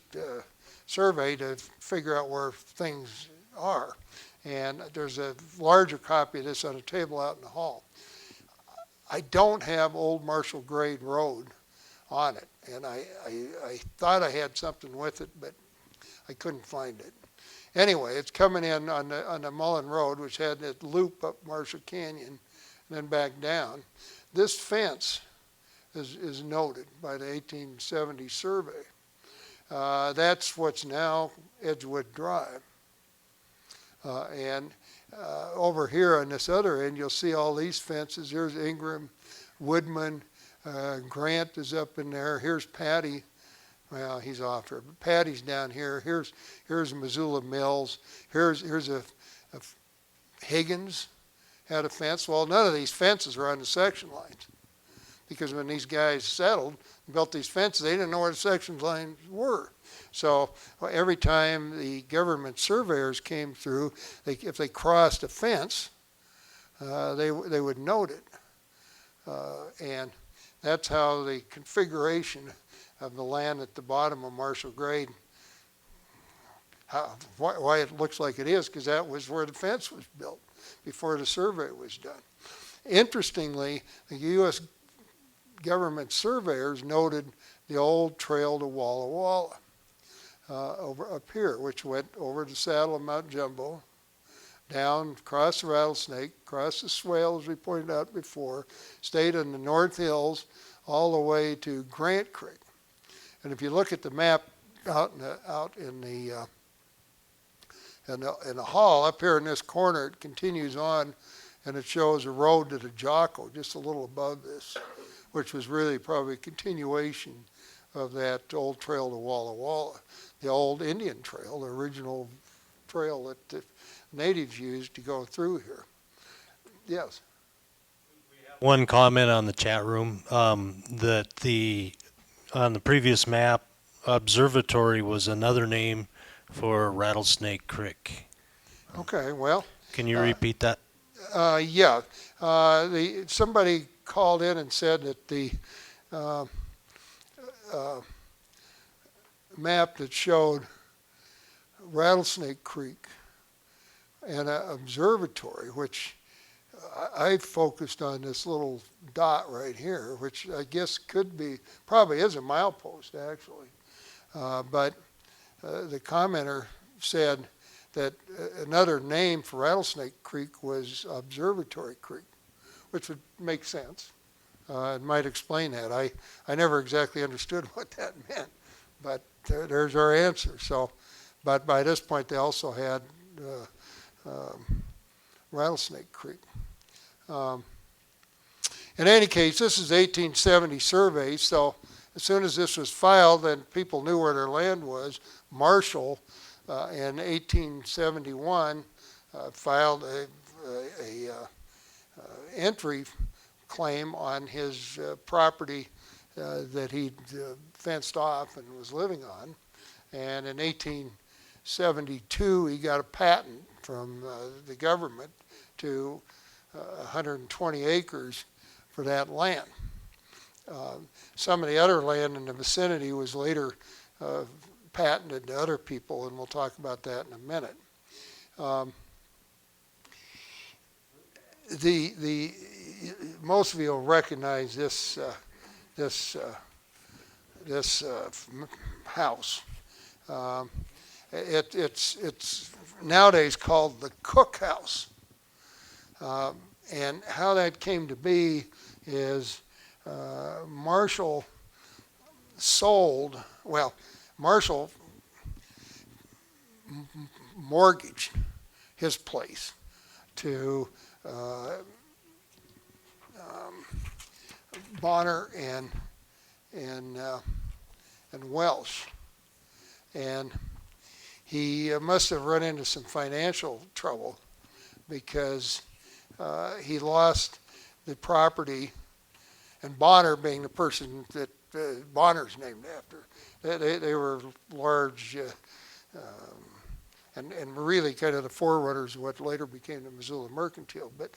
Speaker 2: survey to figure out where things are. And there's a larger copy of this on a table out in the hall. I don't have Old Marshall Grade Road on it, and I thought I had something with it, but I couldn't find it. Anyway, it's coming in on the Mullens Road, which had that loop up Marshall Canyon and then back down. This fence is noted by the 1870 survey. That's what's now Edgewood Drive. And over here on this other end, you'll see all these fences. Here's Ingram, Woodman, Grant is up in there. Here's Patty. Well, he's off there, but Patty's down here. Here's Missoula Mills. Here's a Higgins had a fence. Well, none of these fences are on the section lines. because when these guys settled, built these fences, they didn't know where the section lines were. So every time the government surveyors came through, if they crossed a fence, they would note it. And that's how the configuration of the land at the bottom of Marshall Grade, why it looks like it is, because that was where the fence was built before the survey was done. Interestingly, the U.S. government surveyors noted the old trail to Walla Walla over up here, which went over the saddle of Mount Jumbo, down, across the Rattlesnake, across the swale, as we pointed out before, stayed in the North Hills, all the way to Grant Creek. And if you look at the map out in the hall up here in this corner, it continues on, and it shows a road to the Jocko, just a little above this, which was really probably a continuation of that old trail to Walla Walla, the old Indian trail, the original trail that the natives used to go through here. Yes.
Speaker 1: One comment on the chat room, that on the previous map, observatory was another name for Rattlesnake Creek.
Speaker 2: Okay, well.
Speaker 1: Can you repeat that?
Speaker 2: Yeah. Somebody called in and said that the map that showed Rattlesnake Creek and an observatory, which I focused on this little dot right here, which I guess probably is a milepost actually. But the commenter said that another name for Rattlesnake Creek was Observatory Creek, which would make sense. It might explain that. I never exactly understood what that meant, but there's our answer. So, but by this point, they also had Rattlesnake Creek. In any case, this is 1870 survey, so as soon as this was filed, then people knew where their land was. Marshall, in 1871, filed a entry claim on his property that he'd fenced off and was living on. And in 1872, he got a patent from the government to 120 acres for that land. Some of the other land in the vicinity was later patented to other people, and we'll talk about that in a minute. Most of you will recognize this house. It's nowadays called the Cook House. And how that came to be is Marshall mortgaged his place to Bonner and Welsh, and he must have run into some financial trouble because he lost the property, and Bonner being the person that Bonner's named after. They were large and really kind of the forerunners of what later became the Missoula Mercantile, but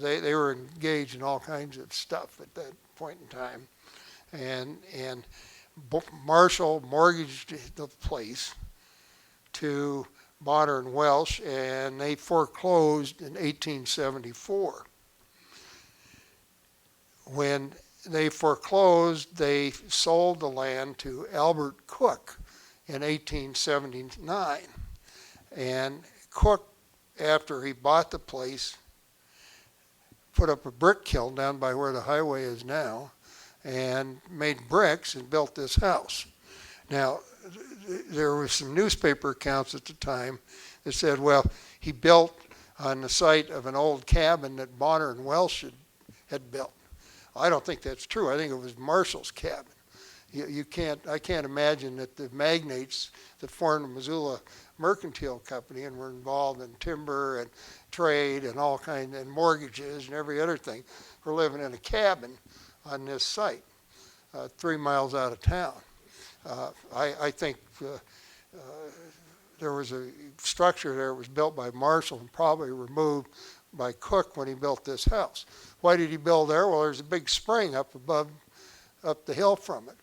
Speaker 2: they were engaged in all kinds of stuff at that point in time. And Marshall mortgaged the place to Bonner and Welsh, and they foreclosed in 1874. When they foreclosed, they sold the land to Albert Cook in 1879. And Cook, after he bought the place, put up a brick kiln down by where the highway is now and made bricks and built this house. Now, there were some newspaper accounts at the time that said, well, he built on the site of an old cabin that Bonner and Welsh had built. I don't think that's true. I think it was Marshall's cabin. I can't imagine that the magnates that formed the Missoula Mercantile Company and were involved in timber and trade and all kinds and mortgages and every other thing were living in a cabin on this site, 3 miles out of town. I think there was a structure there that was built by Marshall and probably removed by Cook when he built this house. Why did he build there? Well, there's a big spring up the hill from it.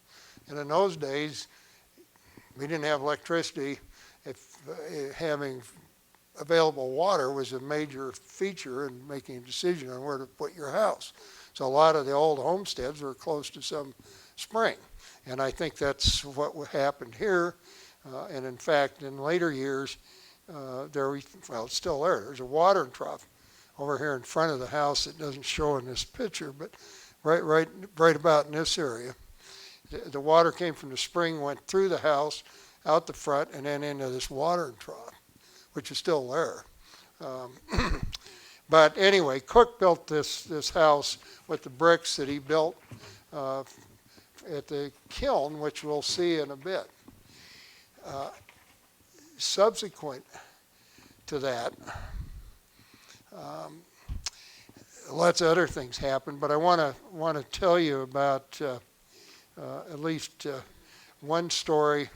Speaker 2: And in those days, we didn't have electricity. If having available water was a major feature in making a decision on where to put your house. So a lot of the old homesteads were close to some spring. And I think that's what happened here. And in fact, in later years, it's still there. There's a watering trough over here in front of the house that doesn't show in this picture, but right about in this area. The water came from the spring, went through the house, out the front, and then into this watering trough, which is still there. But anyway, Cook built this house with the bricks that he built at the kiln, which we'll see in a bit. Subsequent to that, lots of other things happened, but I want to tell you about at least one story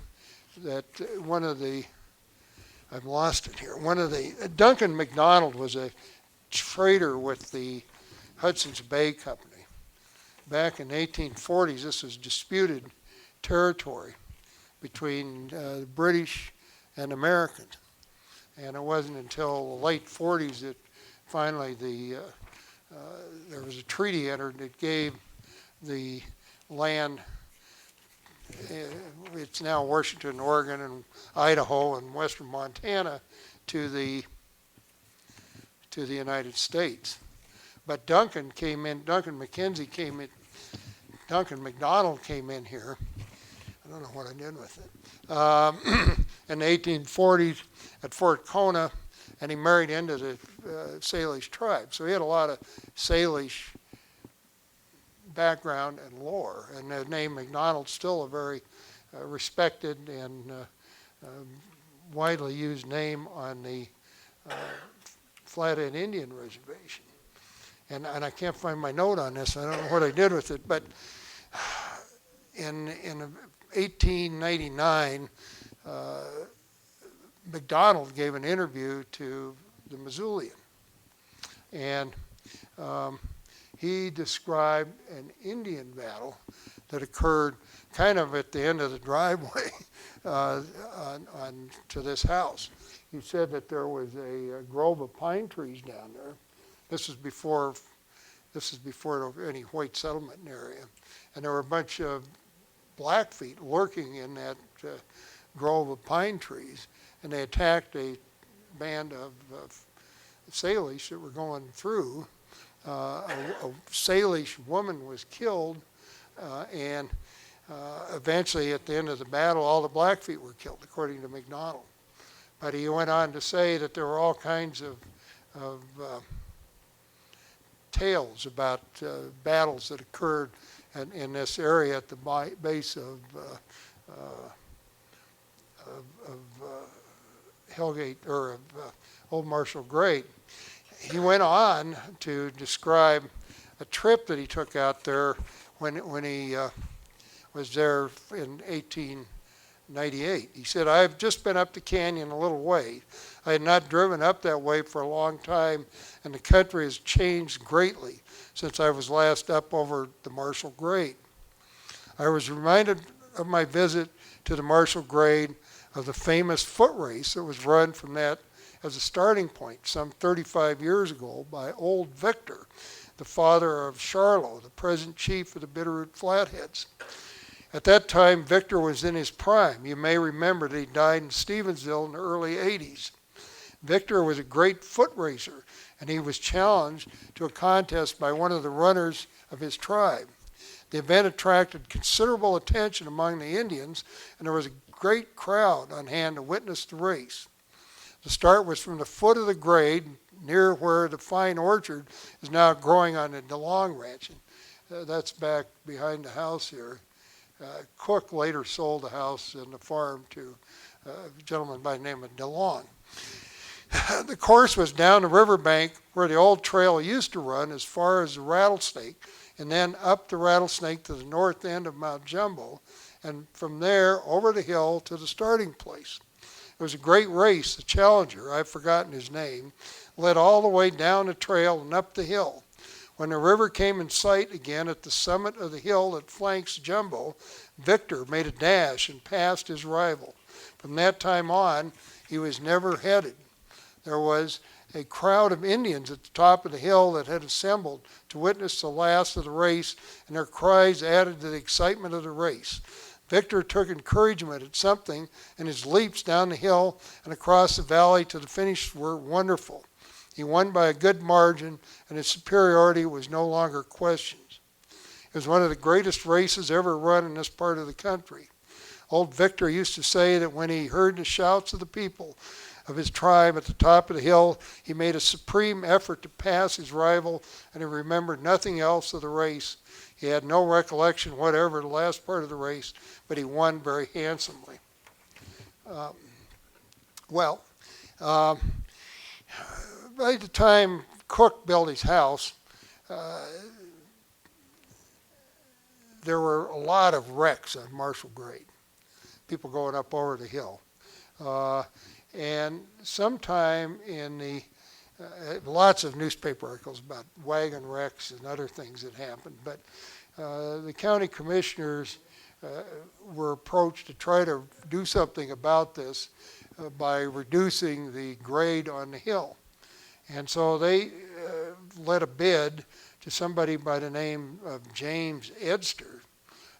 Speaker 2: that I've lost it here. Duncan McDonald was a trader with the Hudson's Bay Company. Back in the 1840s, this was disputed territory between the British and Americans. And it wasn't until the late 40s that finally there was a treaty entered that gave the land, it's now Washington, Oregon, and Idaho, and western Montana, to the United States. But Duncan McKenzie came in, Duncan McDonald came in here. I don't know what I did with it. In the 1840s at Fort Kona, and he married into the Salish tribe. So he had a lot of Salish background and lore. And the name McDonald's still a very respected and widely used name on the Flathead Indian Reservation. And I can't find my note on this. I don't know what I did with it. But in 1899, McDonald gave an interview to the Missoulian. And he described an Indian battle that occurred kind of at the end of the driveway to this house. He said that there was a grove of pine trees down there. This is before any white settlement area. And there were a bunch of Blackfeet lurking in that grove of pine trees. And they attacked a band of Salish that were going through. A Salish woman was killed, and eventually at the end of the battle, all the Blackfeet were killed, according to McDonald. But he went on to say that there were all kinds of tales about battles that occurred in this area at the base of Hellgate, or Old Marshall Grade. He went on to describe a trip that he took out there when he was there in 1898. He said, "I've just been up the canyon a little way. I had not driven up that way for a long time, and the country has changed greatly since I was last up over the Marshall Grade. I was reminded of my visit to the Marshall Grade of the famous foot race that was run from that as a starting point some 35 years ago by old Victor, the father of Charlo, the present chief of the Bitterroot Flatheads. At that time, Victor was in his prime. You may remember that he died in Stevensville in the early 80s. Victor was a great foot racer, and he was challenged to a contest by one of the runners of his tribe. The event attracted considerable attention among the Indians, and there was a great crowd on hand to witness the race. The start was from the foot of the grade, near where the fine orchard is now growing on the DeLong Ranch. And, that's back behind the house here. Cook later sold the house and the farm to a gentleman by the name of DeLong. The course was down the riverbank where the old trail used to run as far as the Rattlesnake and then up the Rattlesnake to the north end of Mount Jumbo, and from there over the hill to the starting place. It was a great race. The challenger, I've forgotten his name, led all the way down the trail and up the hill. When the river came in sight again at the summit of the hill that flanks Jumbo, Victor made a dash and passed his rival. From that time on, he was never headed. There was a crowd of Indians at the top of the hill that had assembled to witness the last of the race, and their cries added to the excitement of the race. Victor took encouragement at something, and his leaps down the hill and across the valley to the finish were wonderful. He won by a good margin, and his superiority was no longer questioned. It was one of the greatest races ever run in this part of the country. Old Victor used to say that when he heard the shouts of the people of his tribe at the top of the hill, he made a supreme effort to pass his rival, and he remembered nothing else of the race. He had no recollection whatever of the last part of the race, but he won very handsomely. By the time Cook built his house, there were a lot of wrecks on Marshall Grade, people going up over the hill. And sometime in the, lots of newspaper articles about wagon wrecks and other things that happened, but the county commissioners were approached to try to do something about this by reducing the grade on the hill. And so they led a bid to somebody by the name of James Edster,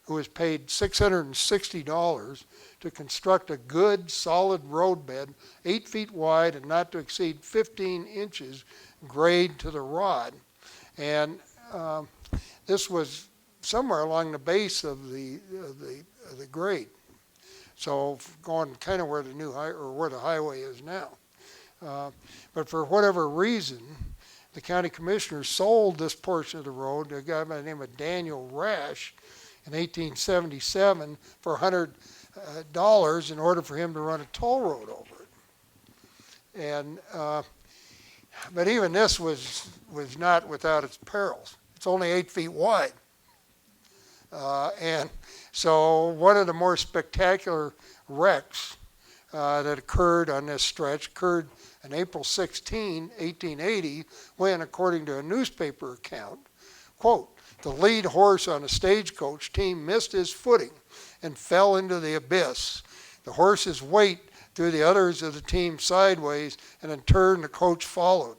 Speaker 2: who was paid $660 to construct a good, solid roadbed, 8 feet wide and not to exceed 15 inches grade to the rod. And this was somewhere along the base of the grade. So going kind of where the new where the highway is now. But for whatever reason, the county commissioners sold this portion of the road to a guy by the name of Daniel Rash in 1877 for $100 in order for him to run a toll road over it. And but even this was not without its perils. It's only 8 feet wide. And so one of the more spectacular wrecks that occurred on this stretch occurred on April 16, 1880, when, according to a newspaper account, quote, the lead horse on a stagecoach team missed his footing and fell into the abyss. The horse's weight threw the others of the team sideways, and in turn the coach followed.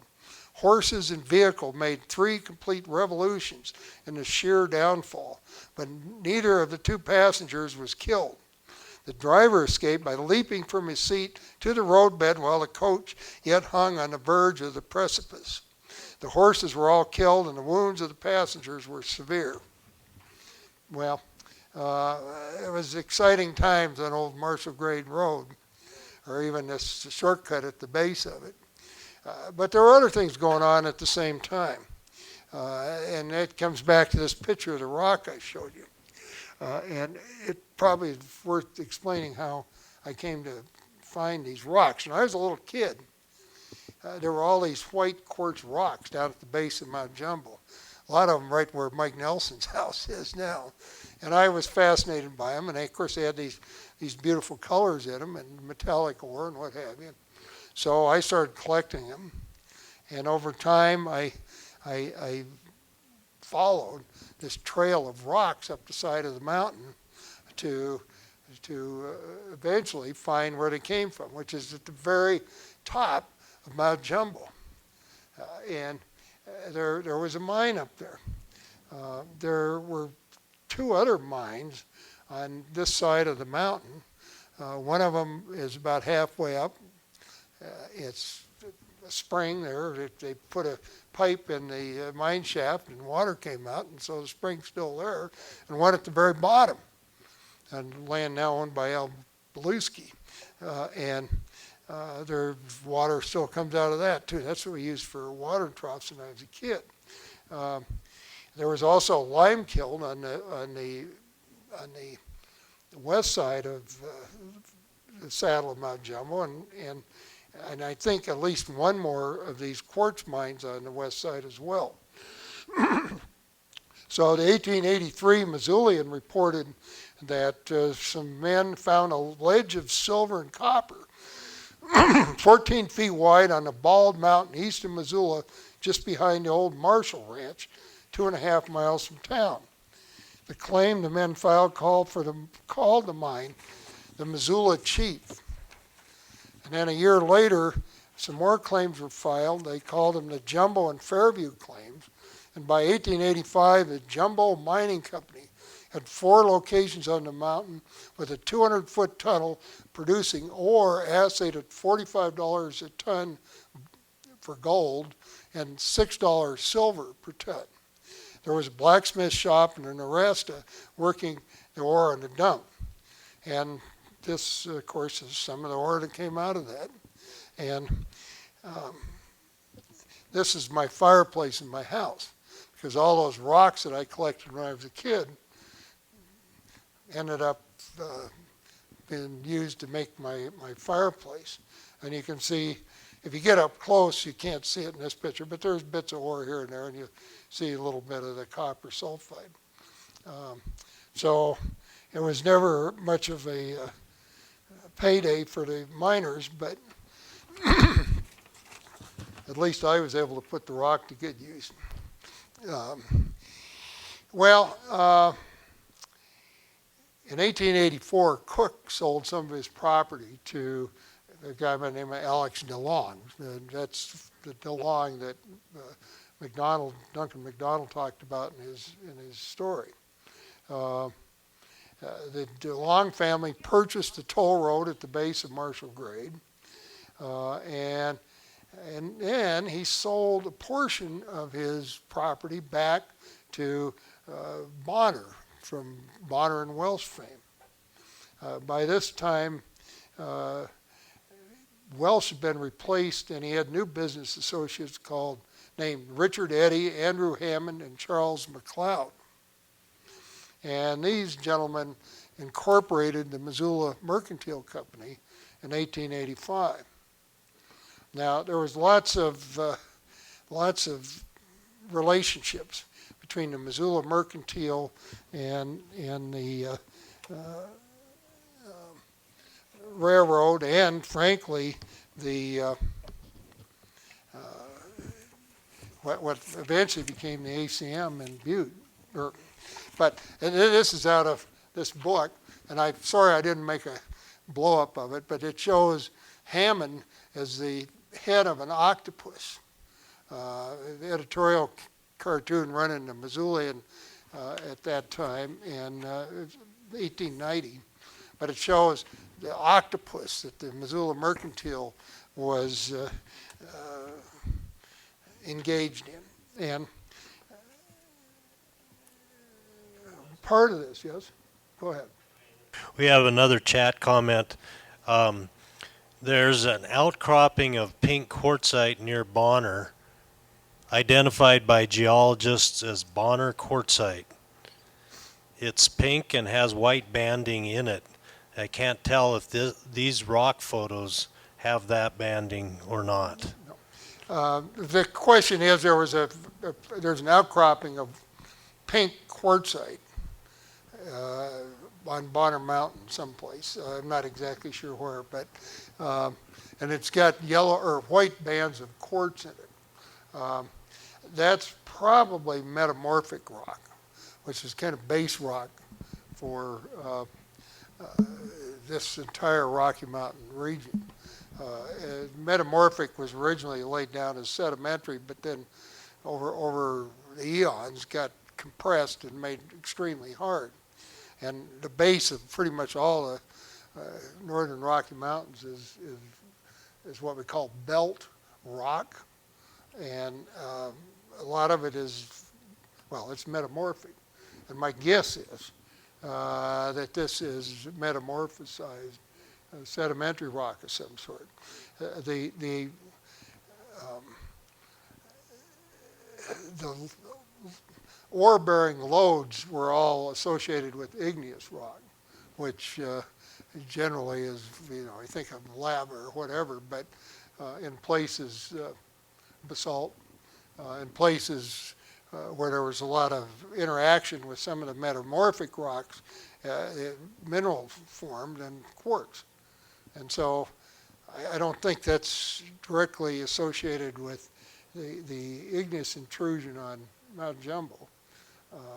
Speaker 2: Horses and vehicle made 3 complete revolutions in the sheer downfall, but neither of the 2 passengers was killed. The driver escaped by leaping from his seat to the roadbed while the coach yet hung on the verge of the precipice. The horses were all killed and the wounds of the passengers were severe. Well, it was exciting times on Old Marshall Grade Road, or even this shortcut at the base of it. But there were other things going on at the same time. And it comes back to this picture of the rock I showed you. And it probably is worth explaining how I came to find these rocks. When I was a little kid, there were all these white quartz rocks down at the base of Mount Jumbo. A lot of them right where Mike Nelson's house is now. And I was fascinated by them. And of course, they had these beautiful colors in them and metallic ore and what have you. So I started collecting them. And over time, I followed this trail of rocks up the side of the mountain to eventually find where they came from, which is at the very top of Mount Jumbo. And there was a mine up there. There were 2 other mines on this side of the mountain. One of them is about halfway up. It's a spring there. They put a pipe in the mine shaft and water came out, and so the spring's still there. And one at the very bottom, and land now owned by Al Beluski. And their water still comes out of that too. That's what we used for water troughs when I was a kid. There was also a lime kiln on the west side of the saddle of Mount Jumbo, and I think at least one more of these quartz mines on the west side as well. So the 1883 Missoulian reported that some men found a ledge of silver and copper 14 feet wide on a bald mountain east of Missoula, just behind the old Marshall Ranch, 2.5 miles from town. The claim the men filed called the mine the Missoula Chief. And then a year later, some more claims were filed. They called them the Jumbo and Fairview claims. And by 1885, the Jumbo Mining Company had 4 locations on the mountain with a 200-foot tunnel producing ore assayed at $45 a ton for gold and $6 silver per ton. There was a blacksmith shop and an arresta working the ore on the dump. And this, of course, is some of the ore that came out of that. And this is my fireplace in my house, because all those rocks that I collected when I was a kid ended up being used to make my fireplace. And you can see, if you get up close, you can't see it in this picture, but there's bits of ore here and there, and you see a little bit of the copper sulfide. So it was never much of a payday for the miners, but at least I was able to put the rock to good use. In 1884, Cook sold some of his property to a guy by the name of Alex DeLong. And that's the DeLong that Duncan MacDonald talked about in his story. The DeLong family purchased the toll road at the base of Marshall Grade, and then he sold a portion of his property back to Bonner, from Bonner and Wells fame. By this time, Welsh had been replaced, and he had new business associates named Richard Eddy, Andrew Hammond, and Charles McLeod. And these gentlemen incorporated the Missoula Mercantile Company in 1885. Now, there was lots of relationships between the Missoula Mercantile and the railroad, and frankly, the what eventually became the ACM in Butte. But this is out of this book, and I'm sorry I didn't make a blow-up of it, but it shows Hammond as the head of an octopus. The editorial cartoon run in the Missoulian at that time in 1890, but it shows the octopus that the Missoula Mercantile was engaged in. And part of this, yes? Go ahead.
Speaker 1: We have another chat comment. There's an outcropping of pink quartzite near Bonner, identified by geologists as Bonner quartzite. It's pink and has white banding in it. I can't tell if these rock photos have that banding or not.
Speaker 2: No. The question is, there's an outcropping of pink quartzite on Bonner Mountain someplace. I'm not exactly sure where, but and it's got yellow or white bands of quartz in it. That's probably metamorphic rock, which is kind of base rock for this entire Rocky Mountain region. Metamorphic was originally laid down as sedimentary, but then over the eons got compressed and made extremely hard. And the base of pretty much all the northern Rocky Mountains is what we call belt rock. And a lot of it is, well, it's metamorphic. And my guess is that this is metamorphosized sedimentary rock of some sort. The ore-bearing lodes were all associated with igneous rock, which generally is, you think of lava or whatever, but in places basalt, in places where there was a lot of interaction with some of the metamorphic rocks, mineral formed and quartz. And so I don't think that's directly associated with the igneous intrusion on Mount Jumbo.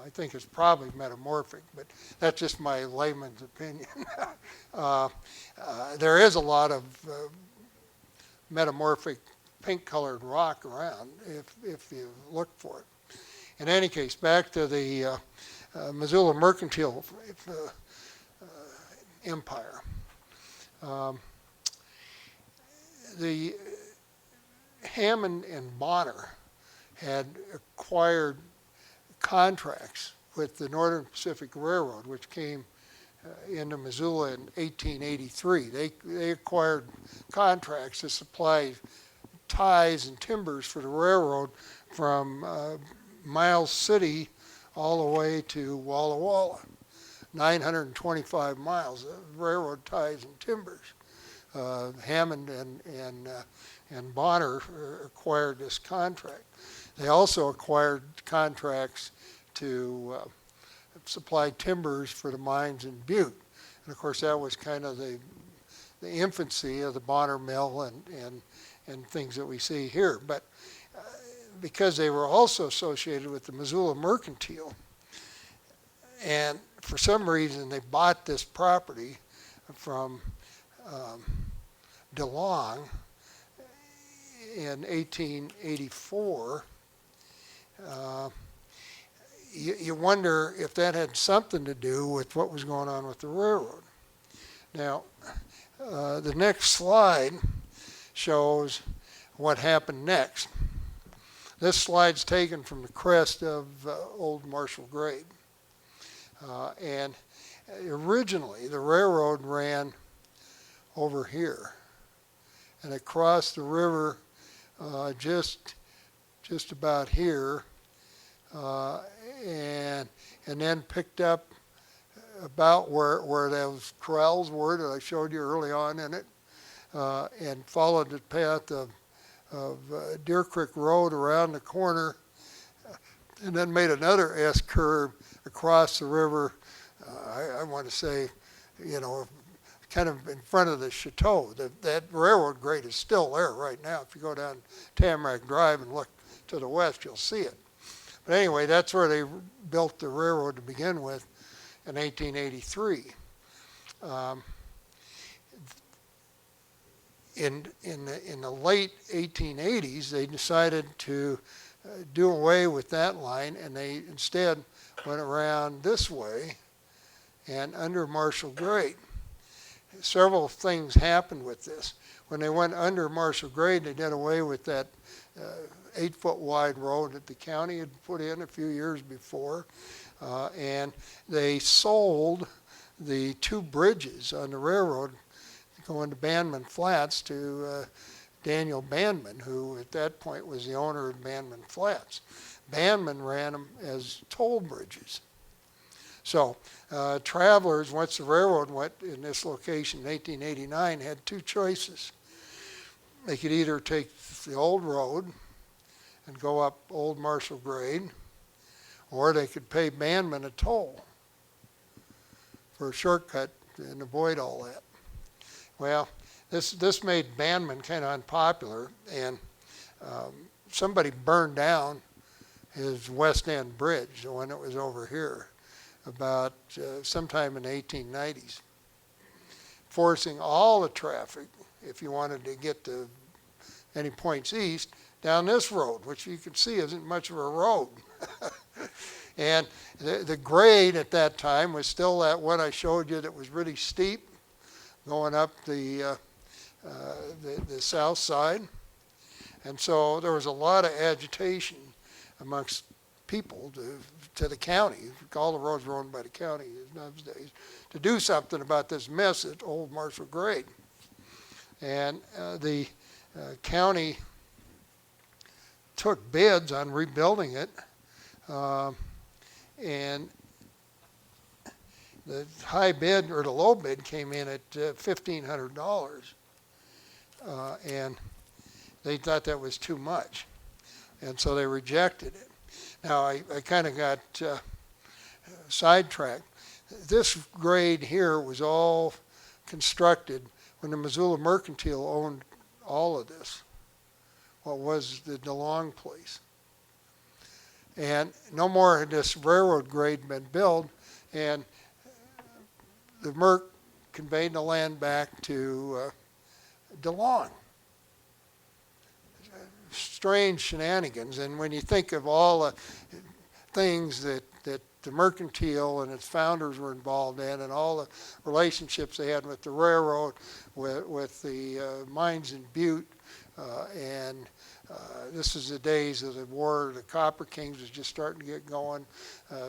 Speaker 2: I think it's probably metamorphic, but that's just my layman's opinion. There is a lot of metamorphic pink-colored rock around if you look for it. In any case, back to the Missoula Mercantile Empire. The Hammond and Bonner had acquired contracts with the Northern Pacific Railroad, which came into Missoula in 1883. They acquired contracts to supply ties and timbers for the railroad from Miles City all the way to Walla Walla, 925 miles of railroad ties and timbers. Hammond and Bonner acquired this contract. They also acquired contracts to supply timbers for the mines in Butte. And of course that was kind of the infancy of the Bonner Mill and things that we see here. But because they were also associated with the Missoula Mercantile, and for some reason they bought this property from dAlene in 1884, you wonder if that had something to do with what was going on with the railroad. Now, the next slide shows what happened next. This slide's taken from the crest of Old Marshall Grade. And originally, the railroad ran over here, and it crossed the river just about here, and then picked up about where those corrals were that I showed you early on in it, and followed the path of Deer Creek Road around the corner, and then made another S-curve across the river. I want to say, kind of in front of the chateau. That railroad grade is still there right now. If you go down Tamarack Drive and look to the west, you'll see it. But anyway, that's where they built the railroad to begin with in 1883. In the late 1880s, they decided to do away with that line, and they instead went around this way and under Marshall Grade. Several things happened with this. When they went under Marshall Grade, they did away with that 8-foot wide road that the county had put in a few years before, and they sold the 2 bridges on the railroad going to Bandmann Flats to Daniel Bandmann, who at that point was the owner of Bandmann Flats. Bandmann ran them as toll bridges. So travelers, once the railroad went in this location in 1889, had 2 choices. They could either take the old road and go up Old Marshall Grade, or they could pay Bandmann a toll for a shortcut and avoid all that. Well, this made Bandmann kind of unpopular, and somebody burned down his West End Bridge, the one that was over here, about sometime in the 1890s, forcing all the traffic, if you wanted to get to any points east, down this road, which you can see isn't much of a road. And the grade at that time was still that one I showed you that was really steep, going up the south side. And so there was a lot of agitation amongst people to the county. All the roads were owned by the county in those days, to do something about this mess at Old Marshall Grade. And the county took bids on rebuilding it, and the high bid or the low bid came in at $1,500, and they thought that was too much, and so they rejected it. Now, I kind of got sidetracked. This grade here was all constructed when the Missoula Mercantile owned all of this, what was the DeLong place. And no more had this railroad grade been built, and the Merc conveyed the land back to DeLong. Strange shenanigans, and when you think of all the things that the Mercantile and its founders were involved in, and all the relationships they had with the railroad, with the mines in Butte, and this is the days of the War of the Copper Kings was just starting to get going.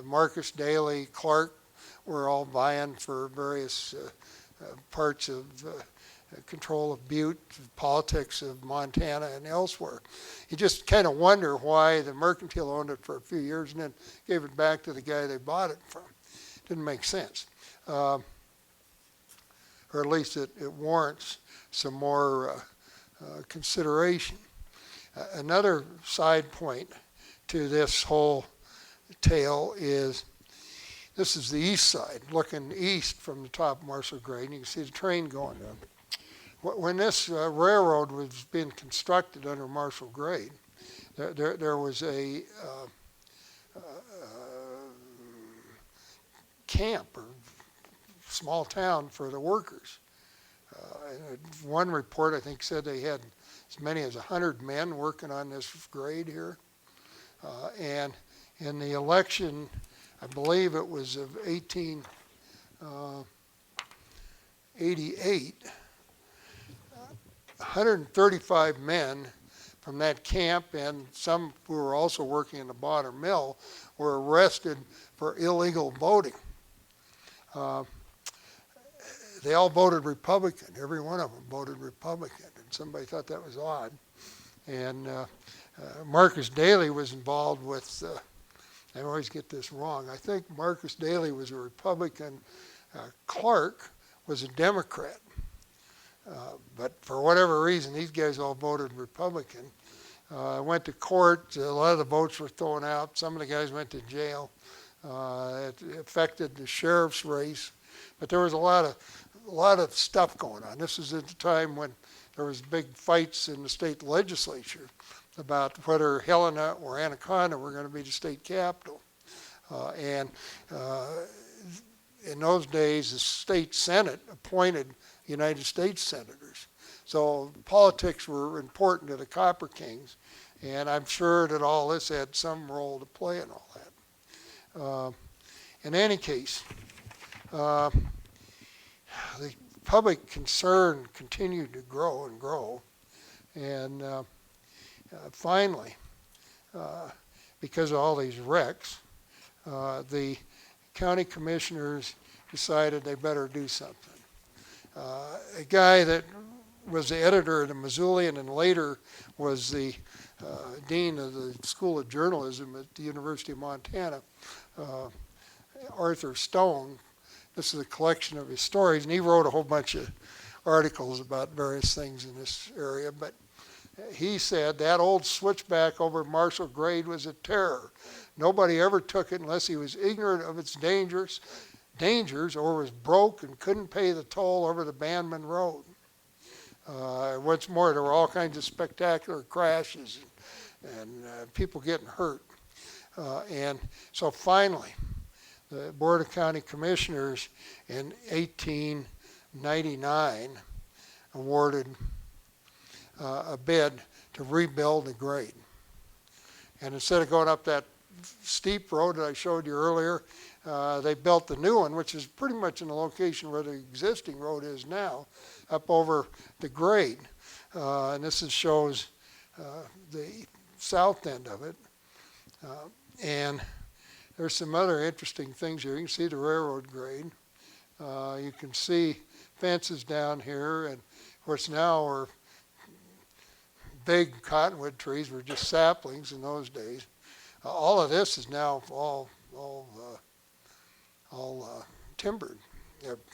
Speaker 2: Marcus Daly, Clark were all vying for various parts of control of Butte, politics of Montana and elsewhere. You just kind of wonder why the Mercantile owned it for a few years and then gave it back to the guy they bought it from. Didn't make sense. Or at least it warrants some more consideration. Another side point to this whole tale is this is the east side, looking east from the top of Marshall Grade, and you can see the train going down. When this railroad was being constructed under Marshall Grade, there was a camp or small town for the workers. One report, I think, said they had as many as 100 men working on this grade here. And in the election, I believe it was of 1888, 135 men from that camp and some who were also working in the Bonner Mill were arrested for illegal voting. They all voted Republican. Every one of them voted Republican, and somebody thought that was odd. And Marcus Daly was involved with, I always get this wrong, I think Marcus Daly was a Republican, Clark was a Democrat. But for whatever reason, these guys all voted Republican. Went to court. A lot of the votes were thrown out. Some of the guys went to jail. It affected the sheriff's race. But there was a lot of stuff going on. This was at the time when there was big fights in the state legislature about whether Helena or Anaconda were going to be the state capital. And in those days, the state Senate appointed United States senators. So politics were important to the Copper Kings, and I'm sure that all this had some role to play in all that. In any case, the public concern continued to grow and grow, and finally, because of all these wrecks, the county commissioners decided they better do something. A guy that was the editor of the Missoulian and later was the dean of the School of Journalism at the University of Montana, Arthur Stone. This is a collection of his stories, and he wrote a whole bunch of articles about various things in this area, but he said that old switchback over Marshall Grade was a terror. Nobody ever took it unless he was ignorant of its dangers or was broke and couldn't pay the toll over the Bandmann Road. What's more, there were all kinds of spectacular crashes and people getting hurt. And so finally, the Board of County Commissioners in 1899 awarded a bid to rebuild the grade. And instead of going up that steep road that I showed you earlier, they built the new one, which is pretty much in the location where the existing road is now, up over the grade. And this shows the south end of it. And there's some other interesting things here. You can see the railroad grade. You can see fences down here, and of course now are big cottonwood trees were just saplings in those days. All of this is now all timbered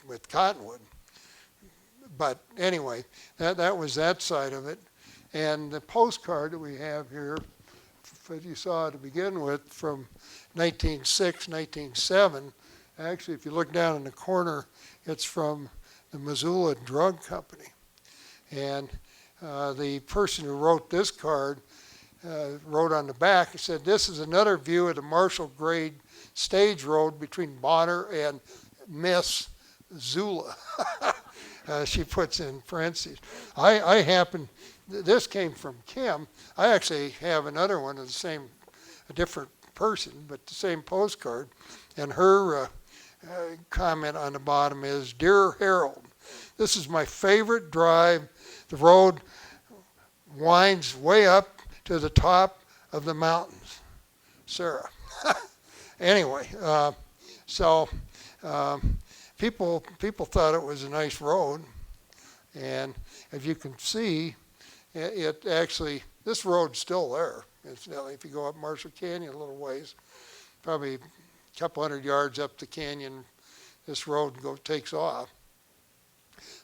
Speaker 2: with cottonwood. But anyway, that was that side of it. And the postcard that we have here that you saw to begin with from 1906, 1907. Actually, if you look down in the corner, it's from the Missoula Drug Company. And the person who wrote this card wrote on the back, he said, "This is another view of the Marshall Grade Stage Road between Bonner and Miss Zula." She puts in parentheses. I happen, this came from Kim. I actually have another one of the same, a different person, but the same postcard. And her comment on the bottom is, "Dear Harold, this is my favorite drive. The road winds way up to the top of the mountains. Sarah." Anyway, people thought it was a nice road, and if you can see, it actually, this road's still there. Incidentally, if you go up Marshall Canyon a little ways, probably a couple hundred yards up the canyon, this road takes off.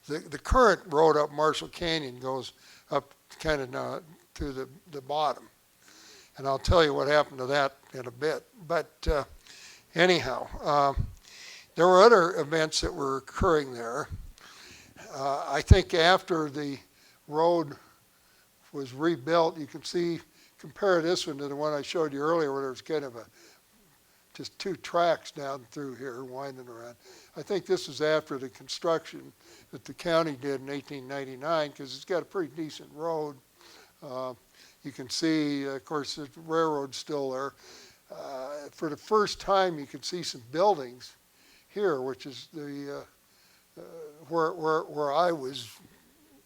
Speaker 2: The current road up Marshall Canyon goes up kind of to the bottom, and I'll tell you what happened to that in a bit. But anyhow, there were other events that were occurring there. I think after the road was rebuilt, you can see, compare this one to the one I showed you earlier where there's kind of just two tracks down through here winding around. I think this was after the construction that the county did in 1899, because it's got a pretty decent road. You can see, of course, the railroad's still there. For the first time, you can see some buildings here, which is the where I was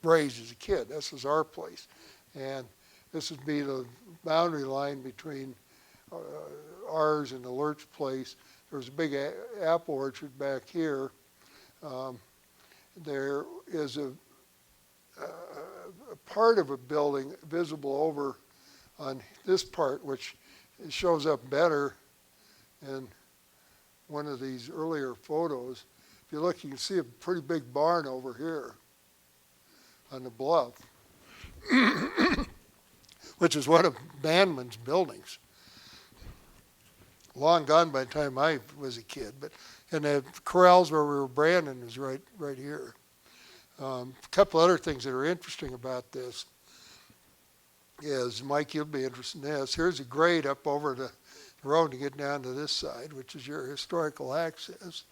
Speaker 2: raised as a kid. This was our place, and this would be the boundary line between ours and the Lurch place. There was a big apple orchard back here. There is a part of a building visible over on this part, which shows up better in one of these earlier photos. If you look, you can see a pretty big barn over here on the bluff, which is one of Bandmann's buildings. Long gone by the time I was a kid, and the corrals where we were branding is right here. A couple other things that are interesting about this is, Mike, you'll be interested in this. Here's a grade up over the road to get down to this side, which is your historical access.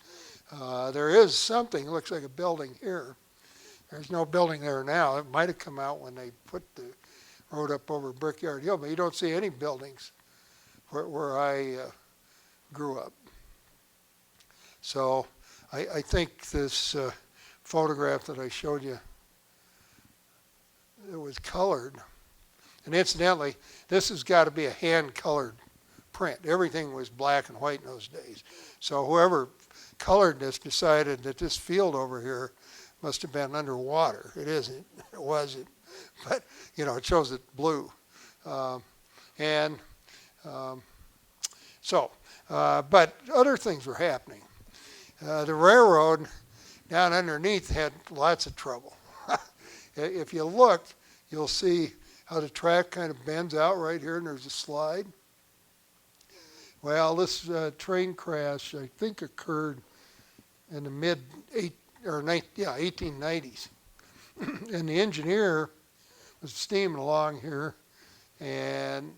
Speaker 2: There is something, looks like a building here. There's no building there now. It might have come out when they put the road up over Brickyard Hill, but you don't see any buildings where I grew up. So I think this photograph that I showed you, it was colored. And incidentally, this has got to be a hand-colored print. Everything was black and white in those days. So whoever colored this decided that this field over here must have been underwater. It isn't. It wasn't. But, it shows it blue. But other things were happening. The railroad down underneath had lots of trouble. If you look, you'll see how the track kind of bends out right here, and there's a slide. Well, this train crash, I think, occurred in the 1890s. And the engineer was steaming along here and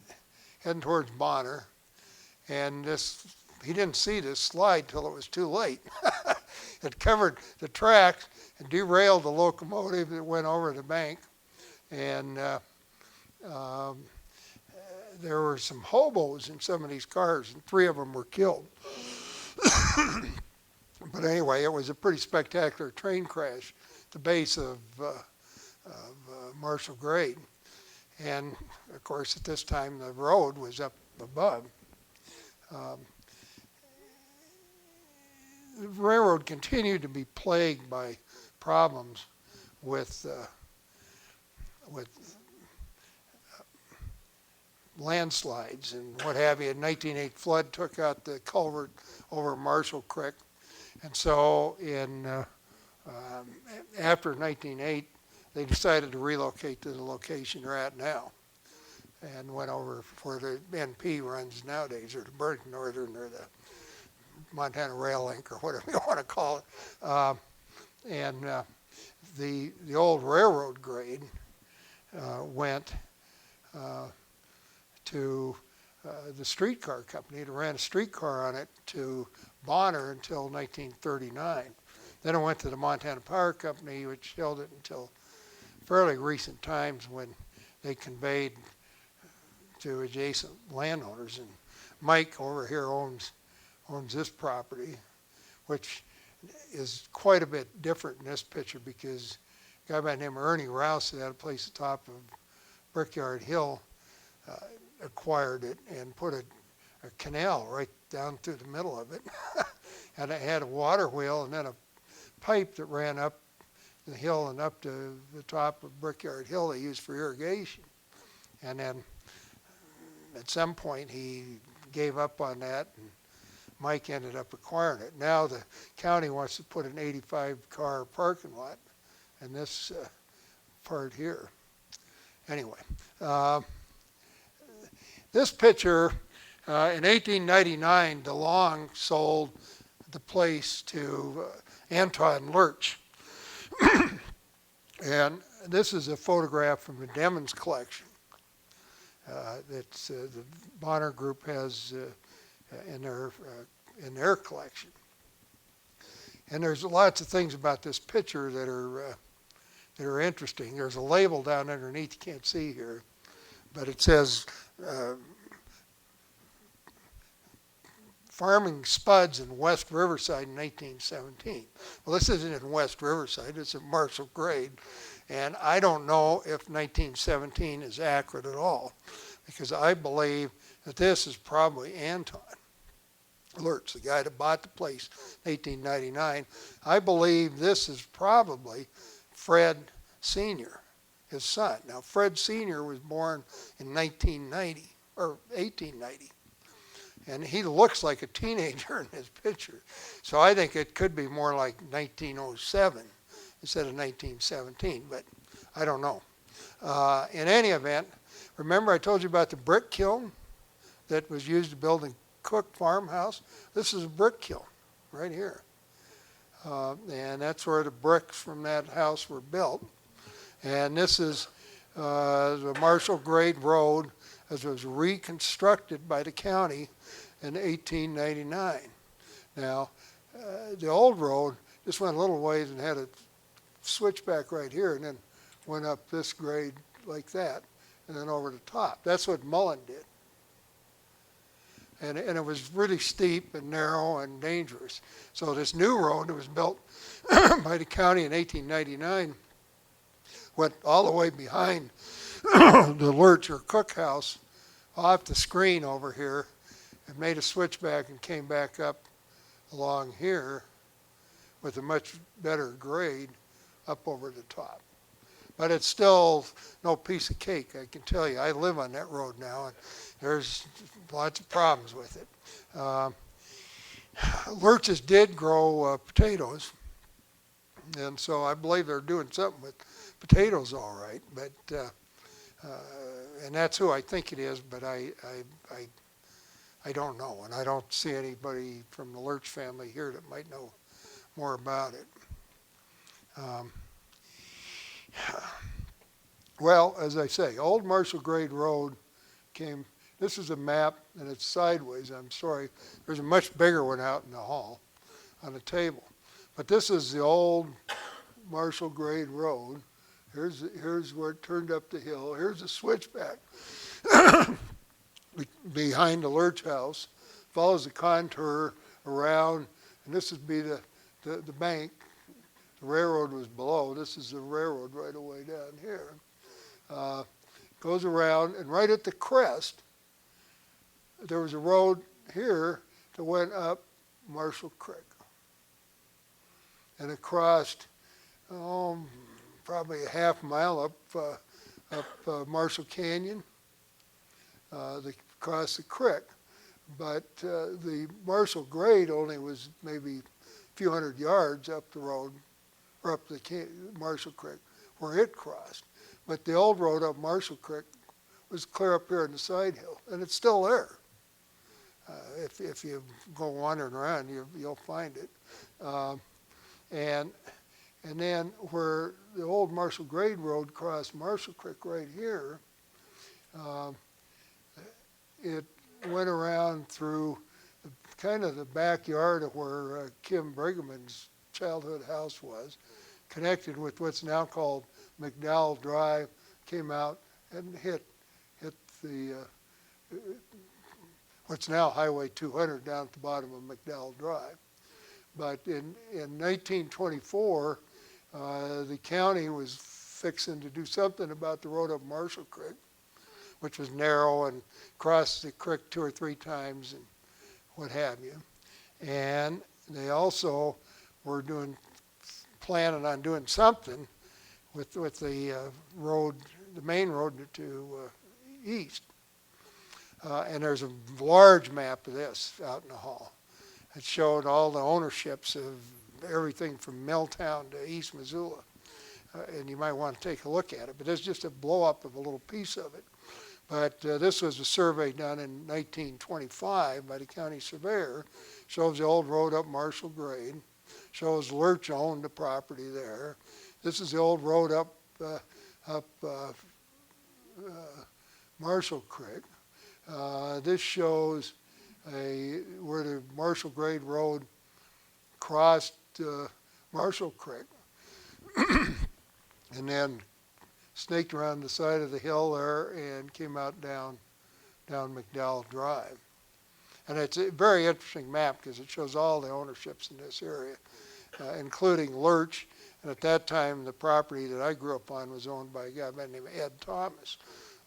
Speaker 2: heading towards Bonner. And he didn't see this slide till it was too late. It covered the tracks and derailed the locomotive that went over the bank. And there were some hobos in some of these cars, and 3 of them were killed. But anyway, it was a pretty spectacular train crash at the base of Marshall Grade. And, of course, at this time, the road was up above. The railroad continued to be plagued by problems with landslides and what have you. In 1908 flood took out the culvert over Marshall Creek. And so after 1908, they decided to relocate to the location they're at now. and went over where the NP runs nowadays, or the Burlington Northern, or the Montana Rail Link, or whatever you want to call it. And the old railroad grade went to the streetcar company. It ran a streetcar on it to Bonner until 1939. Then it went to the Montana Power Company, which held it until fairly recent times when they conveyed to adjacent landowners. And Mike over here owns this property, which is quite a bit different in this picture because a guy by the name of Ernie Rouse that had a place at the top of Brickyard Hill acquired it and put a canal right down through the middle of it. And it had a water wheel and then a pipe that ran up the hill and up to the top of Brickyard Hill they used for irrigation. And then at some point he gave up on that and Mike ended up acquiring it. Now the county wants to put an 85-car parking lot in this part here. Anyway, this picture, in 1899, DeLong sold the place to Anton Lurch. And this is a photograph from the Demons collection that the Bonner Group has in their collection. And there's lots of things about this picture that are interesting. There's a label down underneath you can't see here, but it says farming spuds in West Riverside in 1917. Well, this isn't in West Riverside, it's at Marshall Grade. And I don't know if 1917 is accurate at all, because I believe that this is probably Anton Lurch, the guy that bought the place in 1899. I believe this is probably Fred Sr., his son. Now, Fred Sr. was born in 1990, or 1890. And he looks like a teenager in his picture. So I think it could be more like 1907 instead of 1917, but I don't know. In any event, remember I told you about the brick kiln that was used to build a Cook farmhouse? This is a brick kiln right here. And that's where the bricks from that house were built. And this is the Marshall Grade Road as it was reconstructed by the county in 1899. Now, the old road just went a little ways and had a switchback right here and then went up this grade like that and then over the top. That's what Mullen did. And it was really steep and narrow and dangerous. So this new road that was built by the county in 1899 went all the way behind the Lurch or Cook house off the screen over here and made a switchback and came back up along here with a much better grade up over the top. But it's still no piece of cake, I can tell you. I live on that road now, and there's lots of problems with it. Lurches did grow potatoes, and so I believe they're doing something with potatoes all right. But and that's who I think it is, but I don't know, and I don't see anybody from the Lurch family here that might know more about it. Well, as I say, Old Marshall Grade Road came, this is a map and it's sideways, I'm sorry. There's a much bigger one out in the hall on the table. But this is the old Marshall Grade Road. Here's where it turned up the hill. Here's a switchback behind the Lurch house. Follows the contour around, and this would be the bank. The railroad was below. This is the railroad right away down here. Goes around, and right at the crest, there was a road here that went up Marshall Creek. And it crossed, probably a half mile up Marshall Canyon, across the creek. But the Marshall Grade only was maybe a few hundred yards up the road, or up the Marshall Creek, where it crossed. But the old road up Marshall Creek was clear up here in the side hill, and it's still there. If you go wandering around, you'll find it. And then where the old Marshall Grade Road crossed Marshall Creek right here, it went around through kind of the backyard of where Kim Brigham's childhood house was, connected with what's now called McDowell Drive, came out and hit the what's now Highway 200 down at the bottom of McDowell Drive. But in 1924, the county was fixing to do something about the road up Marshall Creek, which was narrow and crossed the creek 2 or 3 times and what have you. And they also were planning on doing something with the road, the main road to east. And there's a large map of this out in the hall. It showed all the ownerships of everything from Milltown to East Missoula. And you might want to take a look at it, but there's just a blow up of a little piece of it. But this was a survey done in 1925 by the county surveyor. Shows the old road up Marshall Grade. Shows Lurch owned the property there. This is the old road up Marshall Creek. This shows where the Marshall Grade Road crossed Marshall Creek and then snaked around the side of the hill there and came out down McDowell Drive. And it's a very interesting map because it shows all the ownerships in this area, including Lurch. And at that time, the property that I grew up on was owned by a guy by the name of Ed Thomas.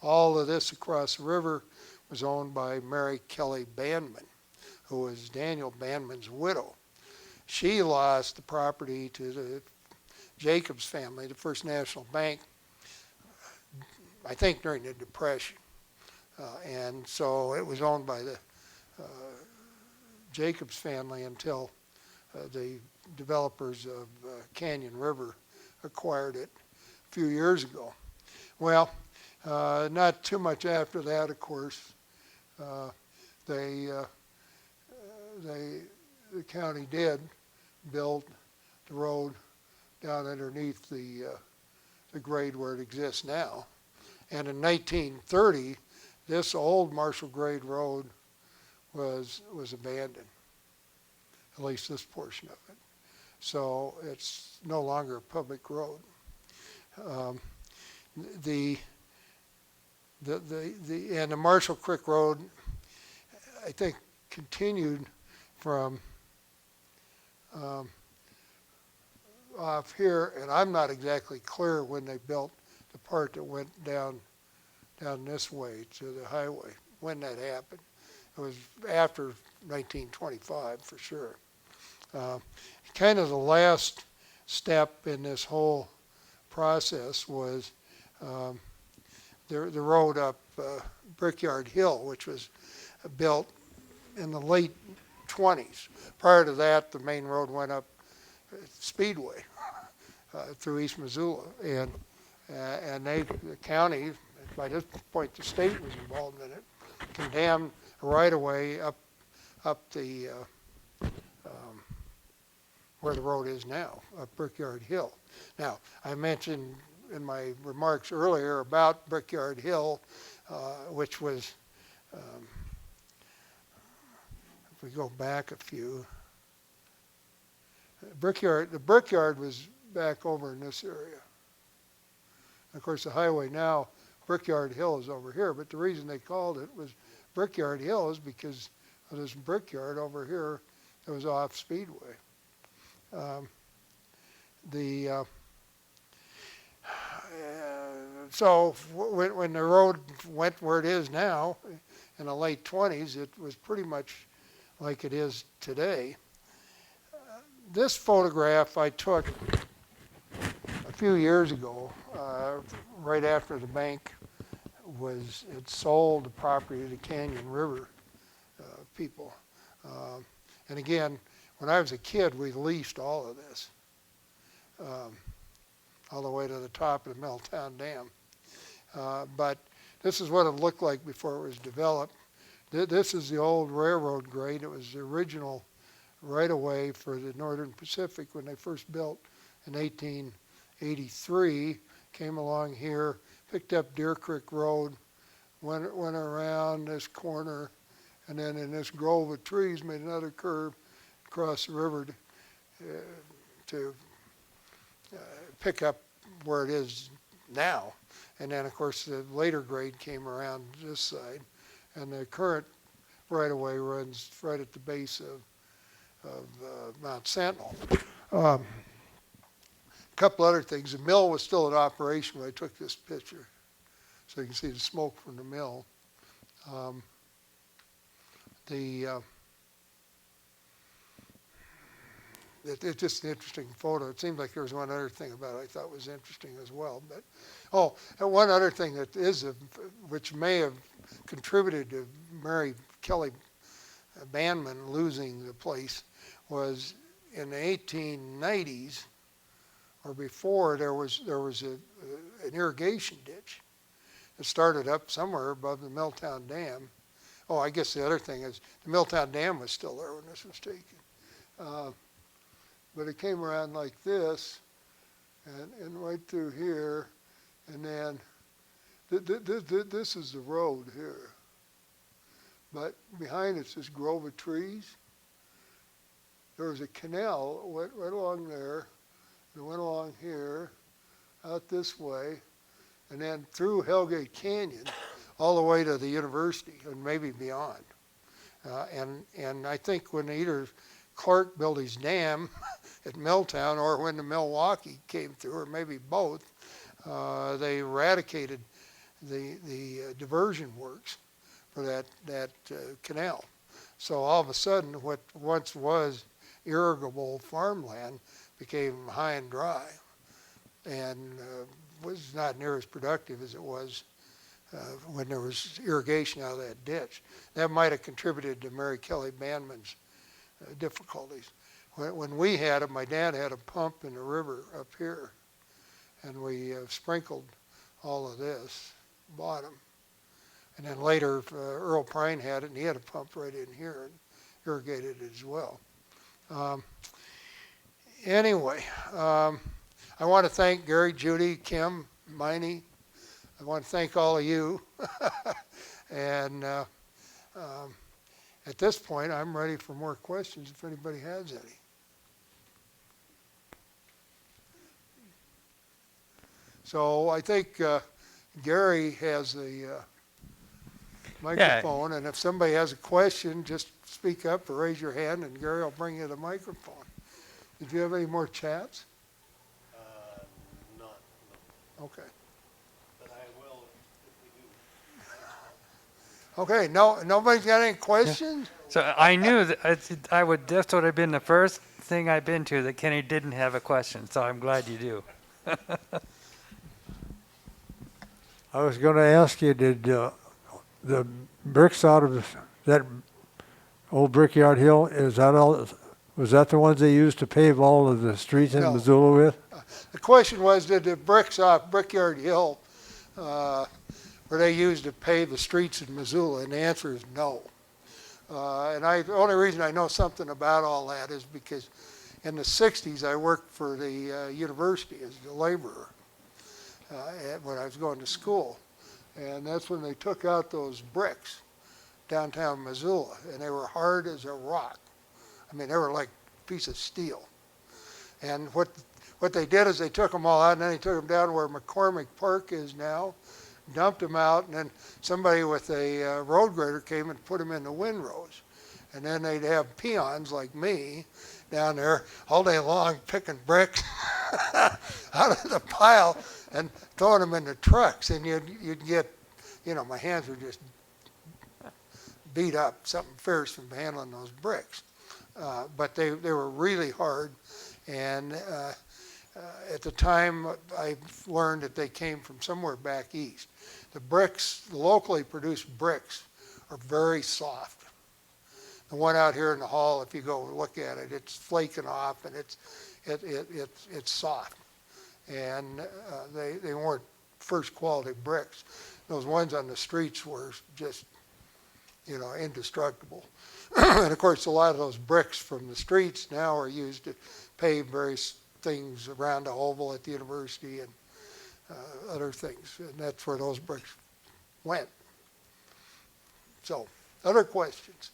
Speaker 2: All of this across the river was owned by Mary Kelly Bandmann, who was Daniel Bandmann's widow. She lost the property to the Jacobs family, the First National Bank, I think during the Depression. And so it was owned by the Jacobs family until the developers of Canyon River acquired it a few years ago. Well, not too much after that, of course, the county did build the road down underneath the grade where it exists now. And in 1930, this old Marshall Grade Road was abandoned, at least this portion of it. So it's no longer a public road. And the Marshall Creek Road, I think, continued from off here, and I'm not exactly clear when they built the part that went down this way to the highway, when that happened. It was after 1925 for sure. Kind of the last step in this whole process was the road up Brickyard Hill, which was built in the late 20s. Prior to that, the main road went up Speedway through East Missoula, and the county, by this point the state was involved in it, condemned a right-of-way up the where the road is now, up Brickyard Hill. Now, I mentioned in my remarks earlier about Brickyard Hill, which was, if we go back a few, the Brickyard was back over in this area. Of course, the highway now, Brickyard Hill is over here, but the reason they called it was Brickyard Hill is because of this brickyard over here that was off Speedway. So when the road went where it is now, in the late 20s, it was pretty much like it is today. This photograph I took a few years ago, right after the bank had sold the property to the Canyon River people. And again, when I was a kid, we leased all of this, all the way to the top of the Milltown Dam. But this is what it looked like before it was developed. This is the old railroad grade. It was the original right-of-way for the Northern Pacific when they first built in 1883. Came along here, picked up Deer Creek Road, went around this corner, and then in this grove of trees made another curve across the river to pick up where it is now. And then, of course, the later grade came around this side, and the current right-of-way runs right at the base of Mount Sentinel. A couple other things. The mill was still in operation when I took this picture, so you can see the smoke from the mill. It's just an interesting photo. It seems like there was one other thing about it I thought was interesting as well. But and one other thing that which may have contributed to Mary Kelly Bandmann losing the place was in the 1890s or before there was an irrigation ditch. It started up somewhere above the Milltown Dam. Oh, I guess the other thing is the Milltown Dam was still there when this was taken. But it came around like this and right through here, and then this is the road here. But behind it's this grove of trees. There was a canal that went right along there, and went along here, out this way, and then through Hellgate Canyon, all the way to the university and maybe beyond. And I think when either Clark built his dam at Milltown or when the Milwaukee came through, or maybe both, they eradicated the diversion works for that canal. So all of a sudden, what once was irrigable farmland became high and dry, and was not near as productive as it was when there was irrigation out of that ditch. That might have contributed to Mary Kelly Bandmann's difficulties. When we had it, my dad had a pump in the river up here, and we sprinkled all of this bottom. And then later, Earl Prine had it, and he had a pump right in here and irrigated it as well. Anyway, I want to thank Gary, Judy, Kim, Miney. I want to thank all of you. And at this point, I'm ready for more questions if anybody has any. So I think Gary has the microphone, and if somebody has a question, just speak up or raise your hand, and Gary will bring you the microphone. Did you have any more chats?
Speaker 1: No.
Speaker 2: Okay.
Speaker 1: But I will if we do.
Speaker 2: Okay, nobody's got any questions?
Speaker 3: So I knew that this would have been the first thing I've been to that Kenny didn't have a question, so I'm glad you do.
Speaker 4: I was going to ask you, did the bricks out of that old Brickyard Hill, was that the ones they used to pave all of the streets in
Speaker 2: No.
Speaker 4: Missoula with?
Speaker 2: The question was, did the bricks off Brickyard Hill, were they used to pave the streets in Missoula? And the answer is no. And the only reason I know something about all that is because in the 60s I worked for the university as a laborer when I was going to school. And that's when they took out those bricks downtown Missoula, and they were hard as a rock. I mean, they were like a piece of steel. And what they did is they took them all out, and then they took them down where McCormick Park is now, dumped them out, and then somebody with a road grader came and put them in the windrows. And then they'd have peons like me down there all day long picking bricks out of the pile and throwing them in the trucks. And you'd get, my hands were just beat up, something fierce from handling those bricks. But they were really hard. And at the time, I learned that they came from somewhere back east. The locally produced bricks are very soft. The one out here in the hall, if you go look at it, it's flaking off and it's soft. And they weren't first quality bricks. Those ones on the streets were just, indestructible. And of course, a lot of those bricks from the streets now are used to pave various things around the oval at the university and other things. And that's where those bricks went. So, other questions?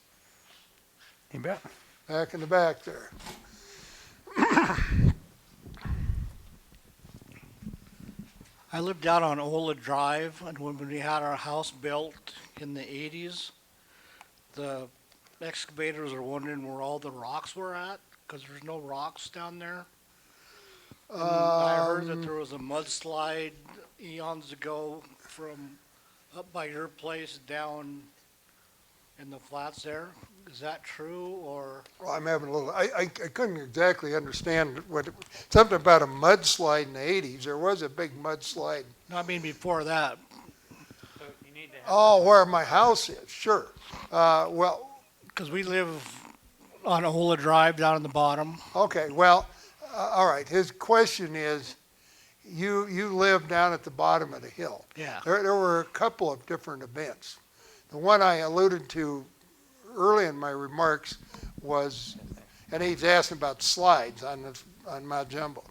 Speaker 3: You bet.
Speaker 2: Back in the back there.
Speaker 5: I lived out on Ola Drive, and when we had our house built in the 80s, the excavators were wondering where all the rocks were at, because there's no rocks down there. And I heard that there was a mudslide eons ago from up by your place down in the flats there. Is that true, or?
Speaker 2: Well, I'm having a little, I couldn't exactly understand something about a mudslide in the 80s. There was a big mudslide.
Speaker 5: No, I mean before that.
Speaker 2: Oh, where my house is, sure. Well,
Speaker 5: Because we live on Ola Drive down in the bottom.
Speaker 2: okay, well, all right. His question is, you live down at the bottom of the hill.
Speaker 5: Yeah.
Speaker 2: There were a couple of different events. The one I alluded to early in my remarks was, and he's asking about slides on Mount Jumbo.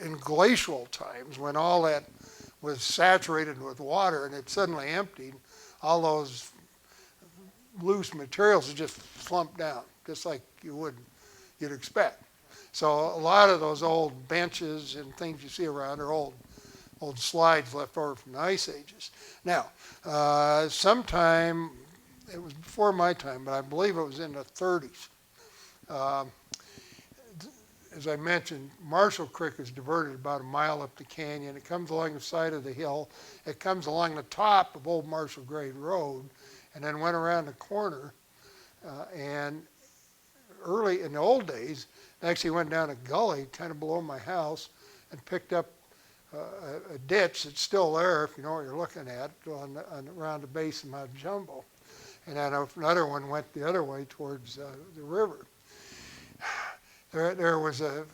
Speaker 2: In glacial times, when all that was saturated with water and it suddenly emptied, all those loose materials would just slump down, just like you'd expect. So a lot of those old benches and things you see around are old slides left over from the ice ages. Now, sometime, it was before my time, but I believe it was in the 30s. As I mentioned, Marshall Creek is diverted about a mile up the canyon. It comes along the side of the hill. It comes along the top of Old Marshall Grade Road, and then went around the corner. And early in the old days, it actually went down a gully kind of below my house and picked up a ditch that's still there, if you know what you're looking at, around the base of Mount Jumbo. And then another one went the other way towards the river. There was a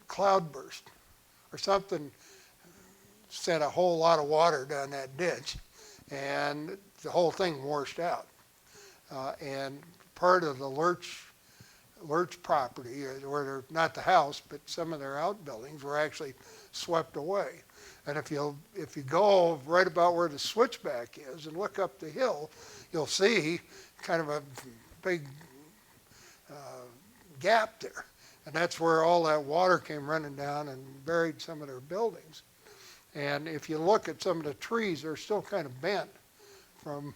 Speaker 2: cloudburst or something, sent a whole lot of water down that ditch, and the whole thing washed out. And part of the Lurch property, or not the house, but some of their outbuildings were actually swept away. And if you go right about where the switchback is and look up the hill, you'll see kind of a big gap there. And that's where all that water came running down and buried some of their buildings. And if you look at some of the trees, they're still kind of bent from,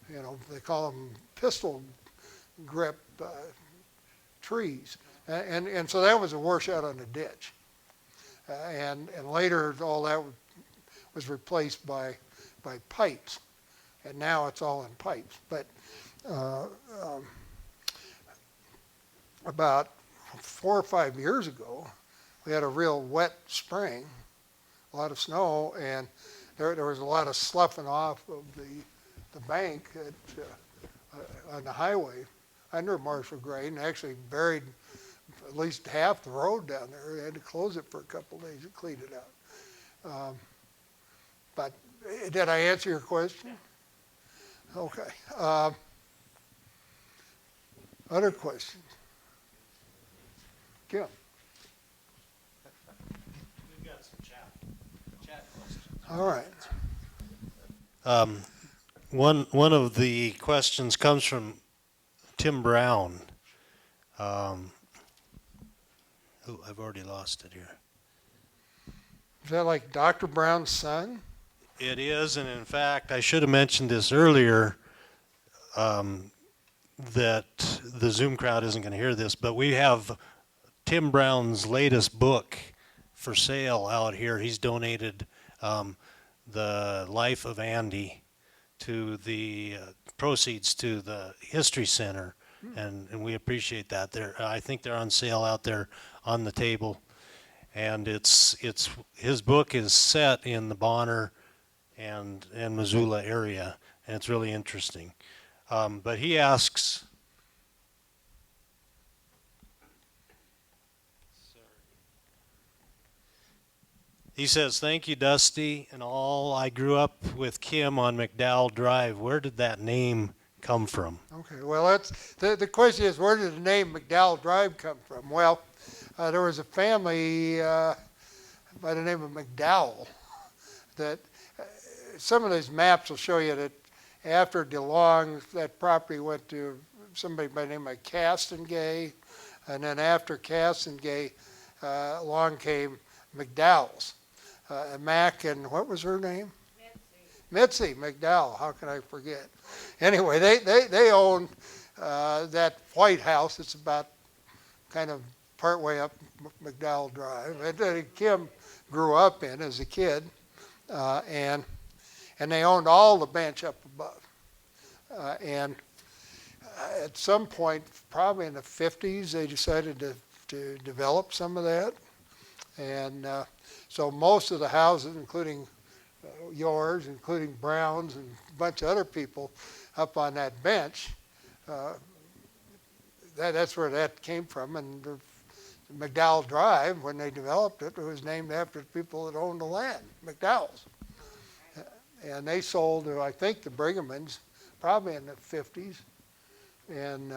Speaker 2: they call them pistol grip trees. And so that was a washout on the ditch. And later all that was replaced by pipes. And now it's all in pipes. But about 4 or 5 years ago, we had a real wet spring, a lot of snow, and there was a lot of sloughing off of the bank on the highway under Marshall Grade, and actually buried at least half the road down there. They had to close it for a couple of days to clean it out. But did I answer your question? Okay. Other questions? Kim?
Speaker 1: We've got some chat questions.
Speaker 2: All right.
Speaker 1: One of the questions comes from Tim Brown. I've already lost it here.
Speaker 2: Is that like Dr. Brown's son?
Speaker 1: It is, and in fact, I should have mentioned this earlier, that the Zoom crowd isn't going to hear this, but we have Tim Brown's latest book for sale out here. He's donated the Life of Andy to the proceeds to the History Center, and we appreciate that. I think they're on sale out there on the table, and it's his book is set in the Bonner and Missoula area, and it's really interesting. But he asks, He says, thank you, Dusty, and all. I grew up with Kim on McDowell Drive. Where did that name come from?
Speaker 2: Okay, well, that's, the question is, where did the name McDowell Drive come from? Well, there was a family by the name of McDowell that some of these maps will show you that after DeLong, that property went to somebody by the name of Castengay, and then after Castengay, along came McDowell's. Mac and what was her name? Mitzi McDowell. How can I forget? Anyway, they own that White House. It's about kind of partway up McDowell Drive. And Kim grew up in as a kid, and they owned all the bench up above. And at some point, probably in the 50s, they decided to develop some of that. And so most of the houses, including yours, including Brown's and a bunch of other people up on that bench, that's where that came from. And the McDowell Drive, when they developed it, it was named after the people that owned the land, McDowell's. And they sold to, I think, the Brighamans, probably in the 50s. And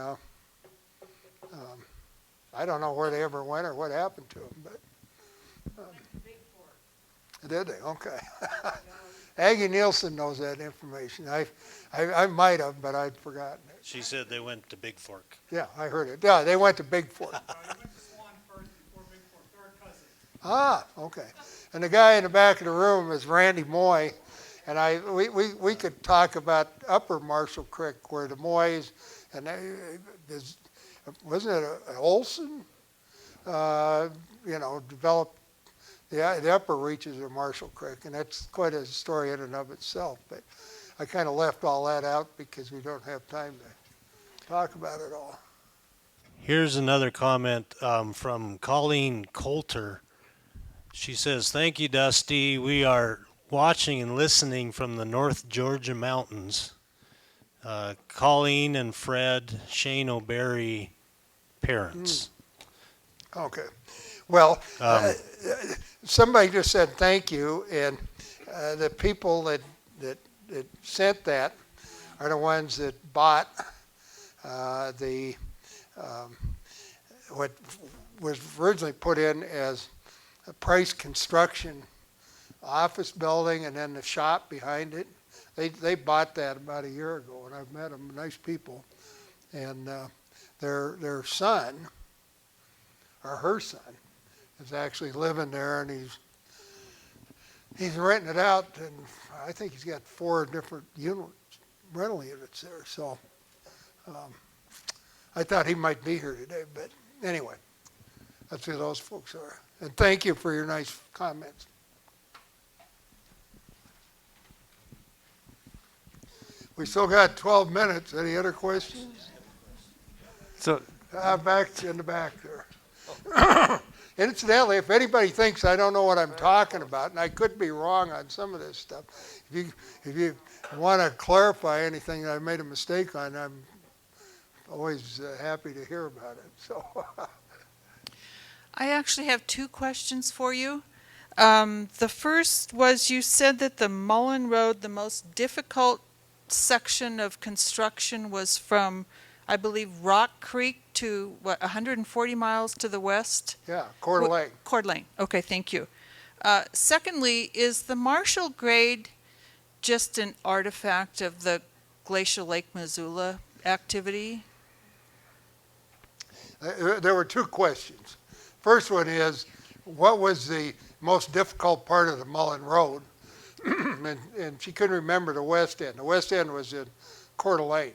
Speaker 2: I don't know where they ever went or what happened to them, but did they? Okay. Aggie Nielsen knows that information. I might have, but I'd forgotten it.
Speaker 1: She said they went to Big Fork.
Speaker 2: Yeah, I heard it. Yeah, they went to Big Fork.
Speaker 5: You went to Swan first before Big Fork. They're cousins.
Speaker 2: Ah, okay. And the guy in the back of the room is Randy Moy, and we could talk about Upper Marshall Creek where the Moys and wasn't it an Olson? Developed the upper reaches of Marshall Creek, and that's quite a story in and of itself. But I kind of left all that out because we don't have time to talk about it all.
Speaker 1: Here's another comment from Colleen Coulter. She says, thank you, Dusty. We are watching and listening from the North Georgia mountains. Colleen and Fred, Shane O'Berry parents.
Speaker 2: Okay. Well, somebody just said thank you, and the people that sent that are the ones that bought what was originally put in as a Price Construction office building and then the shop behind it. They bought that about a year ago, and I've met them, nice people. And their son, or her son, is actually living there, and he's renting it out, and I think he's got 4 different rental units there. So I thought he might be here today, but anyway, that's who those folks are. And thank you for your nice comments. We still got 12 minutes. Any other questions?
Speaker 3: So,
Speaker 2: Back in the back there. Incidentally, if anybody thinks I don't know what I'm talking about, and I could be wrong on some of this stuff, if you want to clarify anything that I made a mistake on, I'm always happy to hear about it. So,
Speaker 6: I actually have 2 questions for you. The first was, you said that the Mullens Road, the most difficult section of construction was from, I believe, Rock Creek to, 140 miles to the west?
Speaker 2: yeah, Coeur d'Alene.
Speaker 6: Coeur d'Alene. Okay, thank you. Secondly, is the Marshall grade just an artifact of the glacial Lake Missoula activity?
Speaker 2: There were 2 questions. First one is, what was the most difficult part of the Mullens Road? and she couldn't remember the west end. The west end was in Coeur d'Alene.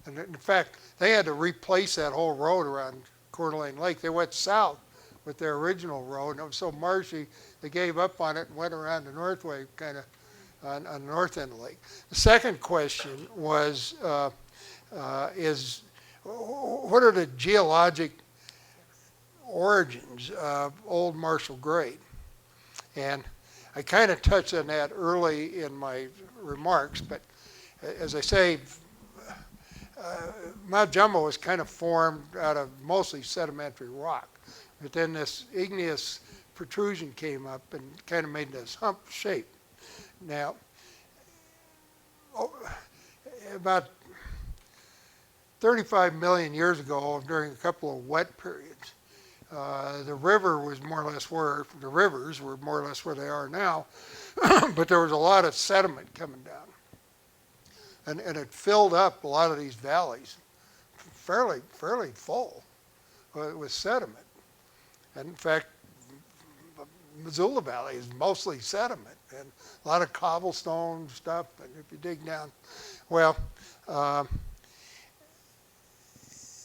Speaker 2: And in fact, they had to replace that whole road around Coeur d'Alene Lake. They went south with their original road, and it was so marshy, they gave up on it and went around the Northway, kind of on the north end of the lake. The second question was, what are the geologic origins of Old Marshall Grade? And I kind of touched on that early in my remarks, but as I say, Mount Jumbo was kind of formed out of mostly sedimentary rock. But then this igneous protrusion came up and kind of made this hump shape. Now, about 35 million years ago, during a couple of wet periods, the river was more or less where, the rivers were more or less where they are now, but there was a lot of sediment coming down. And it filled up a lot of these valleys, fairly full with sediment. And in fact, Missoula Valley is mostly sediment and a lot of cobblestone stuff. And if you dig down, well,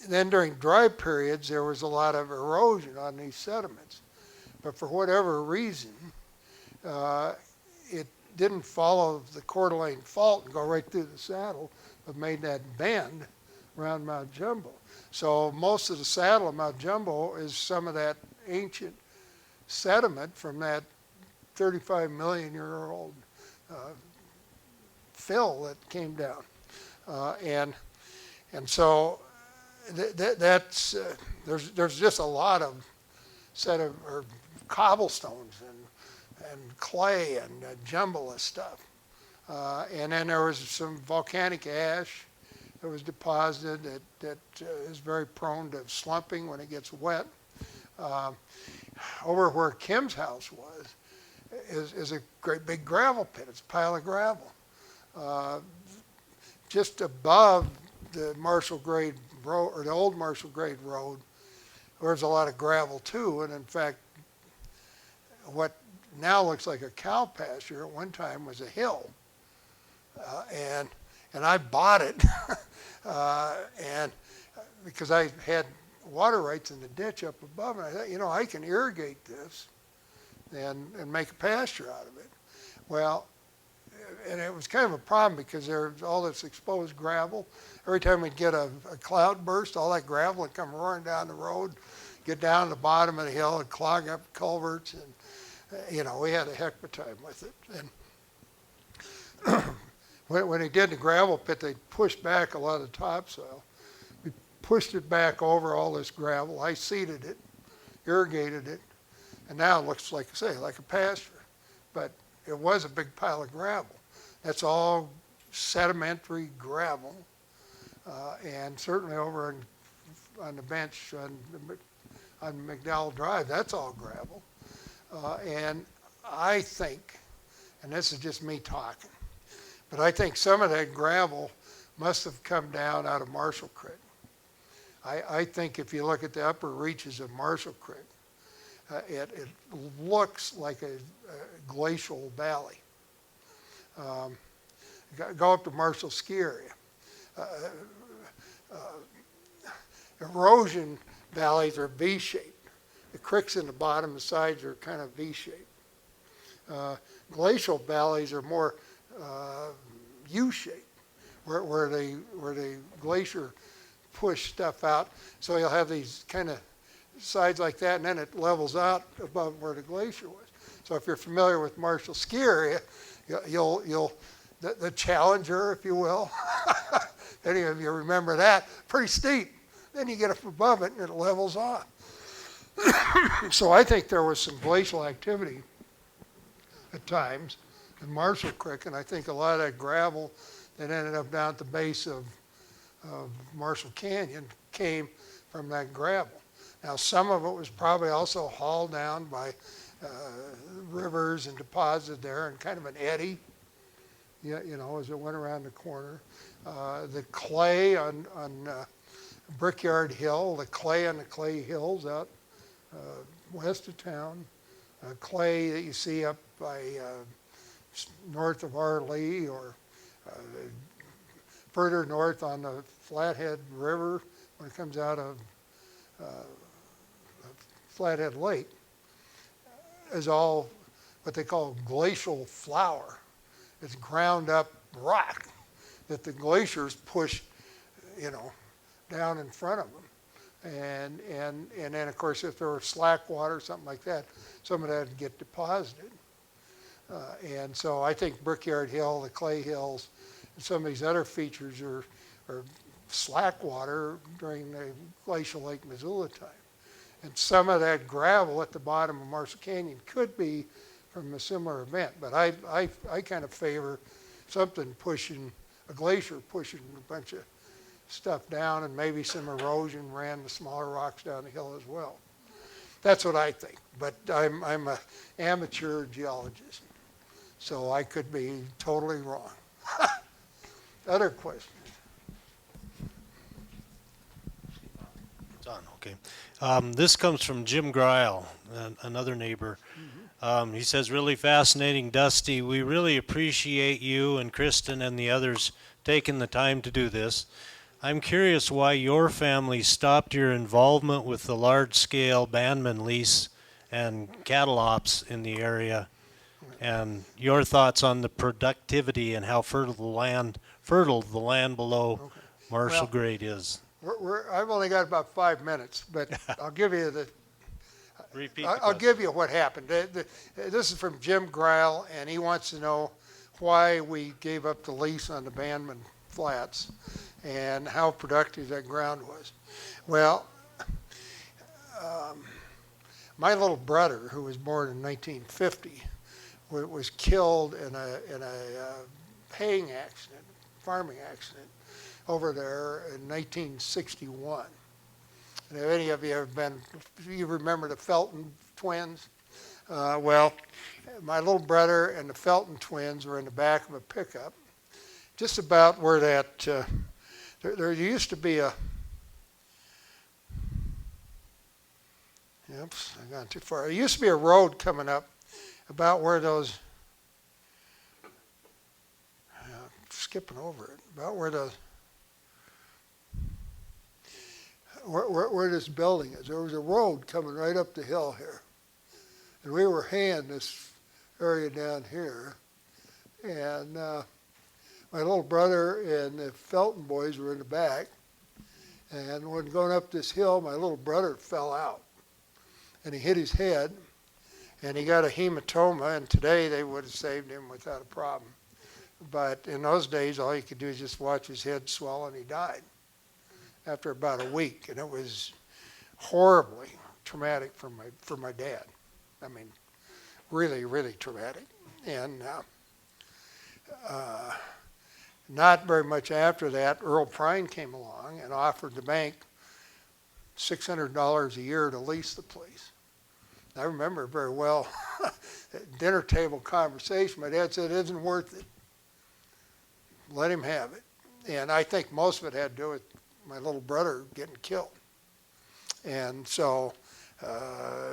Speaker 2: then during dry periods, there was a lot of erosion on these sediments. But for whatever reason, it didn't follow the Coeur d'Alene Fault and go right through the saddle, but made that bend around Mount Jumbo. So most of the saddle of Mount Jumbo is some of that ancient sediment from that 35 million year old fill that came down. And so that's, there's just a lot of or cobblestones and clay and jumble of stuff. And then there was some volcanic ash that was deposited that is very prone to slumping when it gets wet. Over where Kim's house was is a great big gravel pit. It's a pile of gravel. Just above the Marshall Grade Road, or the old Marshall Grade Road, there's a lot of gravel too. And in fact, what now looks like a cow pasture at one time was a hill. And I bought it and because I had water rights in the ditch up above, and I thought, you know, I can irrigate this and make a pasture out of it. Well, and it was kind of a problem because there's all this exposed gravel. Every time we'd get a cloud burst, all that gravel would come roaring down the road, get down to the bottom of the hill and clog up culverts. And, you know, we had a heck of a time with it. And when they did the gravel pit, they pushed back a lot of topsoil. We pushed it back over all this gravel. I seeded it, irrigated it, and now it looks like, say, like a pasture. But it was a big pile of gravel. That's all sedimentary gravel. And certainly over on the bench on McDowell Drive, that's all gravel. And I think, and this is just me talking, but I think some of that gravel must have come down out of Marshall Creek. I think if you look at the upper reaches of Marshall Creek, it looks like a glacial valley. Go up to Marshall Ski Area. Erosion valleys are V-shaped. The creeks in the bottom, the sides are kind of V-shaped. Glacial valleys are more U-shaped, where the glacier pushed stuff out. So you'll have these kind of sides like that, and then it levels out above where the glacier was. So if you're familiar with Marshall Ski Area, you'll the Challenger, if you will, any of you remember that, pretty steep. Then you get up above it and it levels off. So I think there was some glacial activity at times in Marshall Creek, and I think a lot of that gravel that ended up down at the base of Marshall Canyon came from that gravel. Now some of it was probably also hauled down by rivers and deposited there in kind of an eddy, you know, as it went around the corner. The clay on Brickyard Hill, the clay on the clay hills out west of town, clay that you see up by north of Arlee or further north on the Flathead River when it comes out of Flathead Lake, is all what they call glacial flour. It's ground up rock that the glaciers push, you know, down in front of them. And then of course if there were slack water or something like that, some of that would get deposited. And so I think Brickyard Hill, the Clay Hills, and some of these other features are slack water during the glacial Lake Missoula time. And some of that gravel at the bottom of Marshall Canyon could be from a similar event, but I kind of favor something pushing, a glacier pushing a bunch of stuff down, and maybe some erosion ran the smaller rocks down the hill as well. That's what I think, but I'm an amateur geologist, so I could be totally wrong. Other questions?
Speaker 1: It's on, okay. This comes from Jim Greil, another neighbor. He says, really fascinating, Dusty. We really appreciate you and Kristen and the others taking the time to do this. I'm curious why your family stopped your involvement with the large-scale Bandmann lease and cattle ops in the area, and your thoughts on the productivity and how fertile the land below Marshall
Speaker 2: Well,
Speaker 1: Grade is.
Speaker 2: I've only got about 5 minutes, but I'll give you the
Speaker 1: Repeat the
Speaker 2: I'll
Speaker 1: question.
Speaker 2: give you what happened. This is from Jim Greil, and he wants to know why we gave up the lease on the Bandmann Flats and how productive that ground was. Well, my little brother, who was born in 1950, was killed in a haying accident, farming accident, over there in 1961. And if any of you have been, you remember the Felton twins? Well, my little brother and the Felton twins were in the back of a pickup, just about where that, there used to be a, oops, I got too far. There used to be a road coming up about where those, skipping over it, about where the, where this building is. There was a road coming right up the hill here. And we were haying this area down here. And my little brother and the Felton boys were in the back. And when going up this hill, my little brother fell out. And he hit his head. And he got a hematoma. And today they would have saved him without a problem. But in those days, all you could do is just watch his head swell, and he died after about a week. And it was horribly traumatic for my dad. I mean, really, really traumatic. And not very much after that, Earl Prine came along and offered the bank $600 a year to lease the place. I remember very well dinner table conversation. My dad said, it isn't worth it. Let him have it. And I think most of it had to do with my little brother getting killed. And so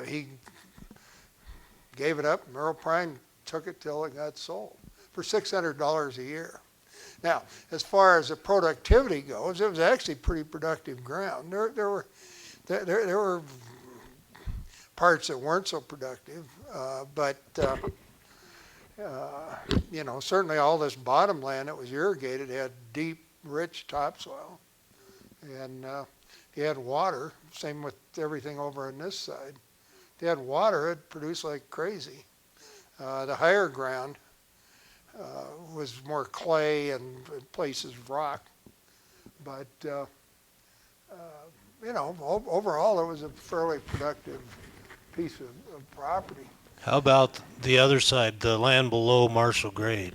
Speaker 2: he gave it up, and Earl Prine took it till it got sold for $600 a year. Now, as far as the productivity goes, it was actually pretty productive ground. There were parts that weren't so productive, but you know, certainly all this bottom land that was irrigated had deep, rich topsoil, and you had water. Same with everything over on this side. If you had water, it produced like crazy. The higher ground was more clay and places rock, but you know, overall it was a fairly productive piece of property.
Speaker 1: How about the other side, the land below Marshall Grade?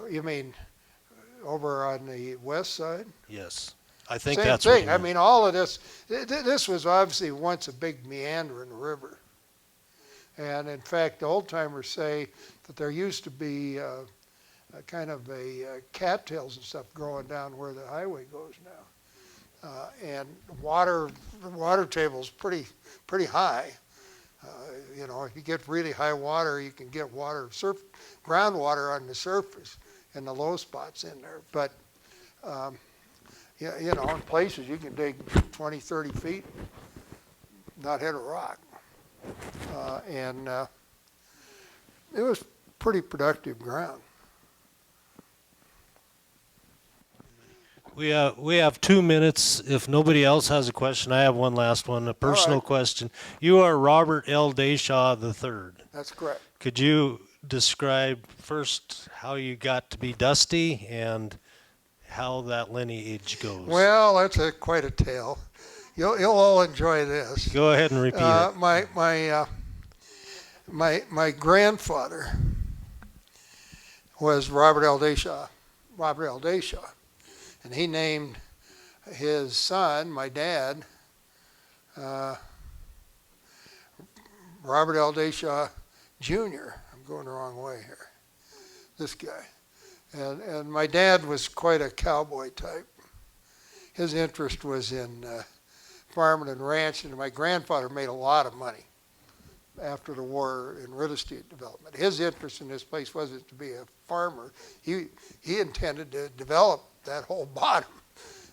Speaker 2: You mean over on the west side?
Speaker 1: Yes. I think
Speaker 2: Same
Speaker 1: that's
Speaker 2: thing.
Speaker 1: what
Speaker 2: I mean, all of this, this was obviously once a big meandering river. And in fact, the old timers say that there used to be a kind of a cattails and stuff growing down where the highway goes now. And the water table's pretty high. You know, if you get really high water, you can get groundwater on the surface in the low spots in there. But you know, in places you can dig 20, 30 feet, not hit a rock. And it was pretty productive ground.
Speaker 1: We have 2 minutes. If nobody else has a question, I have one last one, a personal question. You are Robert L. Deschamps III.
Speaker 2: That's correct.
Speaker 1: Could you describe first how you got to be Dusty and how that lineage goes?
Speaker 2: Well, that's quite a tale. You'll all enjoy this.
Speaker 1: Go ahead and repeat it.
Speaker 2: My grandfather was Robert L. Deschamps, and he named his son, my dad, Robert L. Deschamps Jr. I'm going the wrong way here. This guy, and my dad was quite a cowboy type. His interest was in farming and ranching, and my grandfather made a lot of money after the war in real estate development. His interest in this place wasn't to be a farmer. He intended to develop that whole bottom.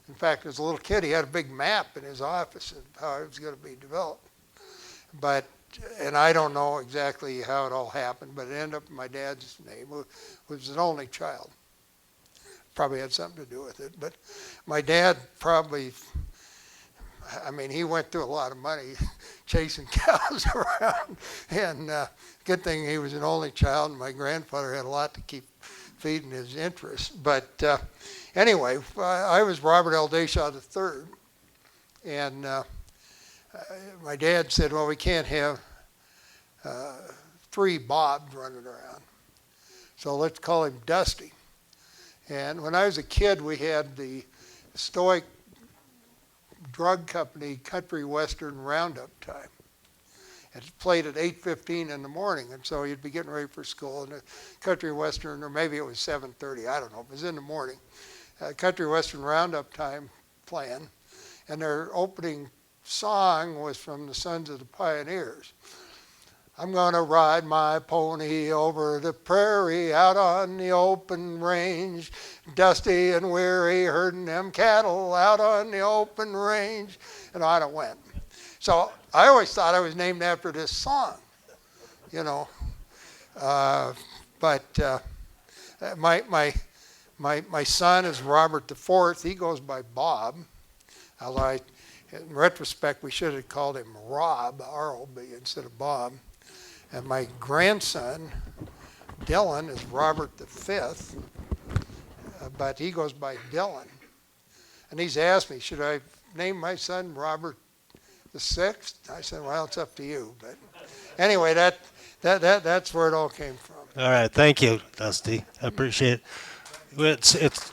Speaker 2: In fact, as a little kid, he had a big map in his office of how it was going to be developed. And I don't know exactly how it all happened, but it ended up in my dad's name, who was an only child. Probably had something to do with it. But my dad probably, he went through a lot of money chasing cows around. And good thing he was an only child, and my grandfather had a lot to keep feeding his interests. But anyway, I was Robert L. Deschamps III, and my dad said, well, we can't have 3 Bobs running around, so let's call him Dusty. And when I was a kid, we had the stoic drug company Country Western Roundup time. It played at 8:15 in the morning, and so you'd be getting ready for school, and the Country Western, or maybe it was 7:30, I don't know, it was in the morning. Country Western Roundup time playing, and their opening song was from the Sons of the Pioneers. I'm gonna ride my pony over the prairie out on the open range, dusty and weary, herding them cattle out on the open range, and on it went. So I always thought I was named after this song, you know. But my son is Robert IV. He goes by Bob, although in retrospect, we should have called him Rob, R-O-B, instead of Bob. And my grandson, Dylan, is Robert V, but he goes by Dylan. And he's asked me, should I name my son Robert VI? I said, well, it's up to you. But anyway, that's where it all came from.
Speaker 1: All right, thank you, Dusty. I appreciate it. It's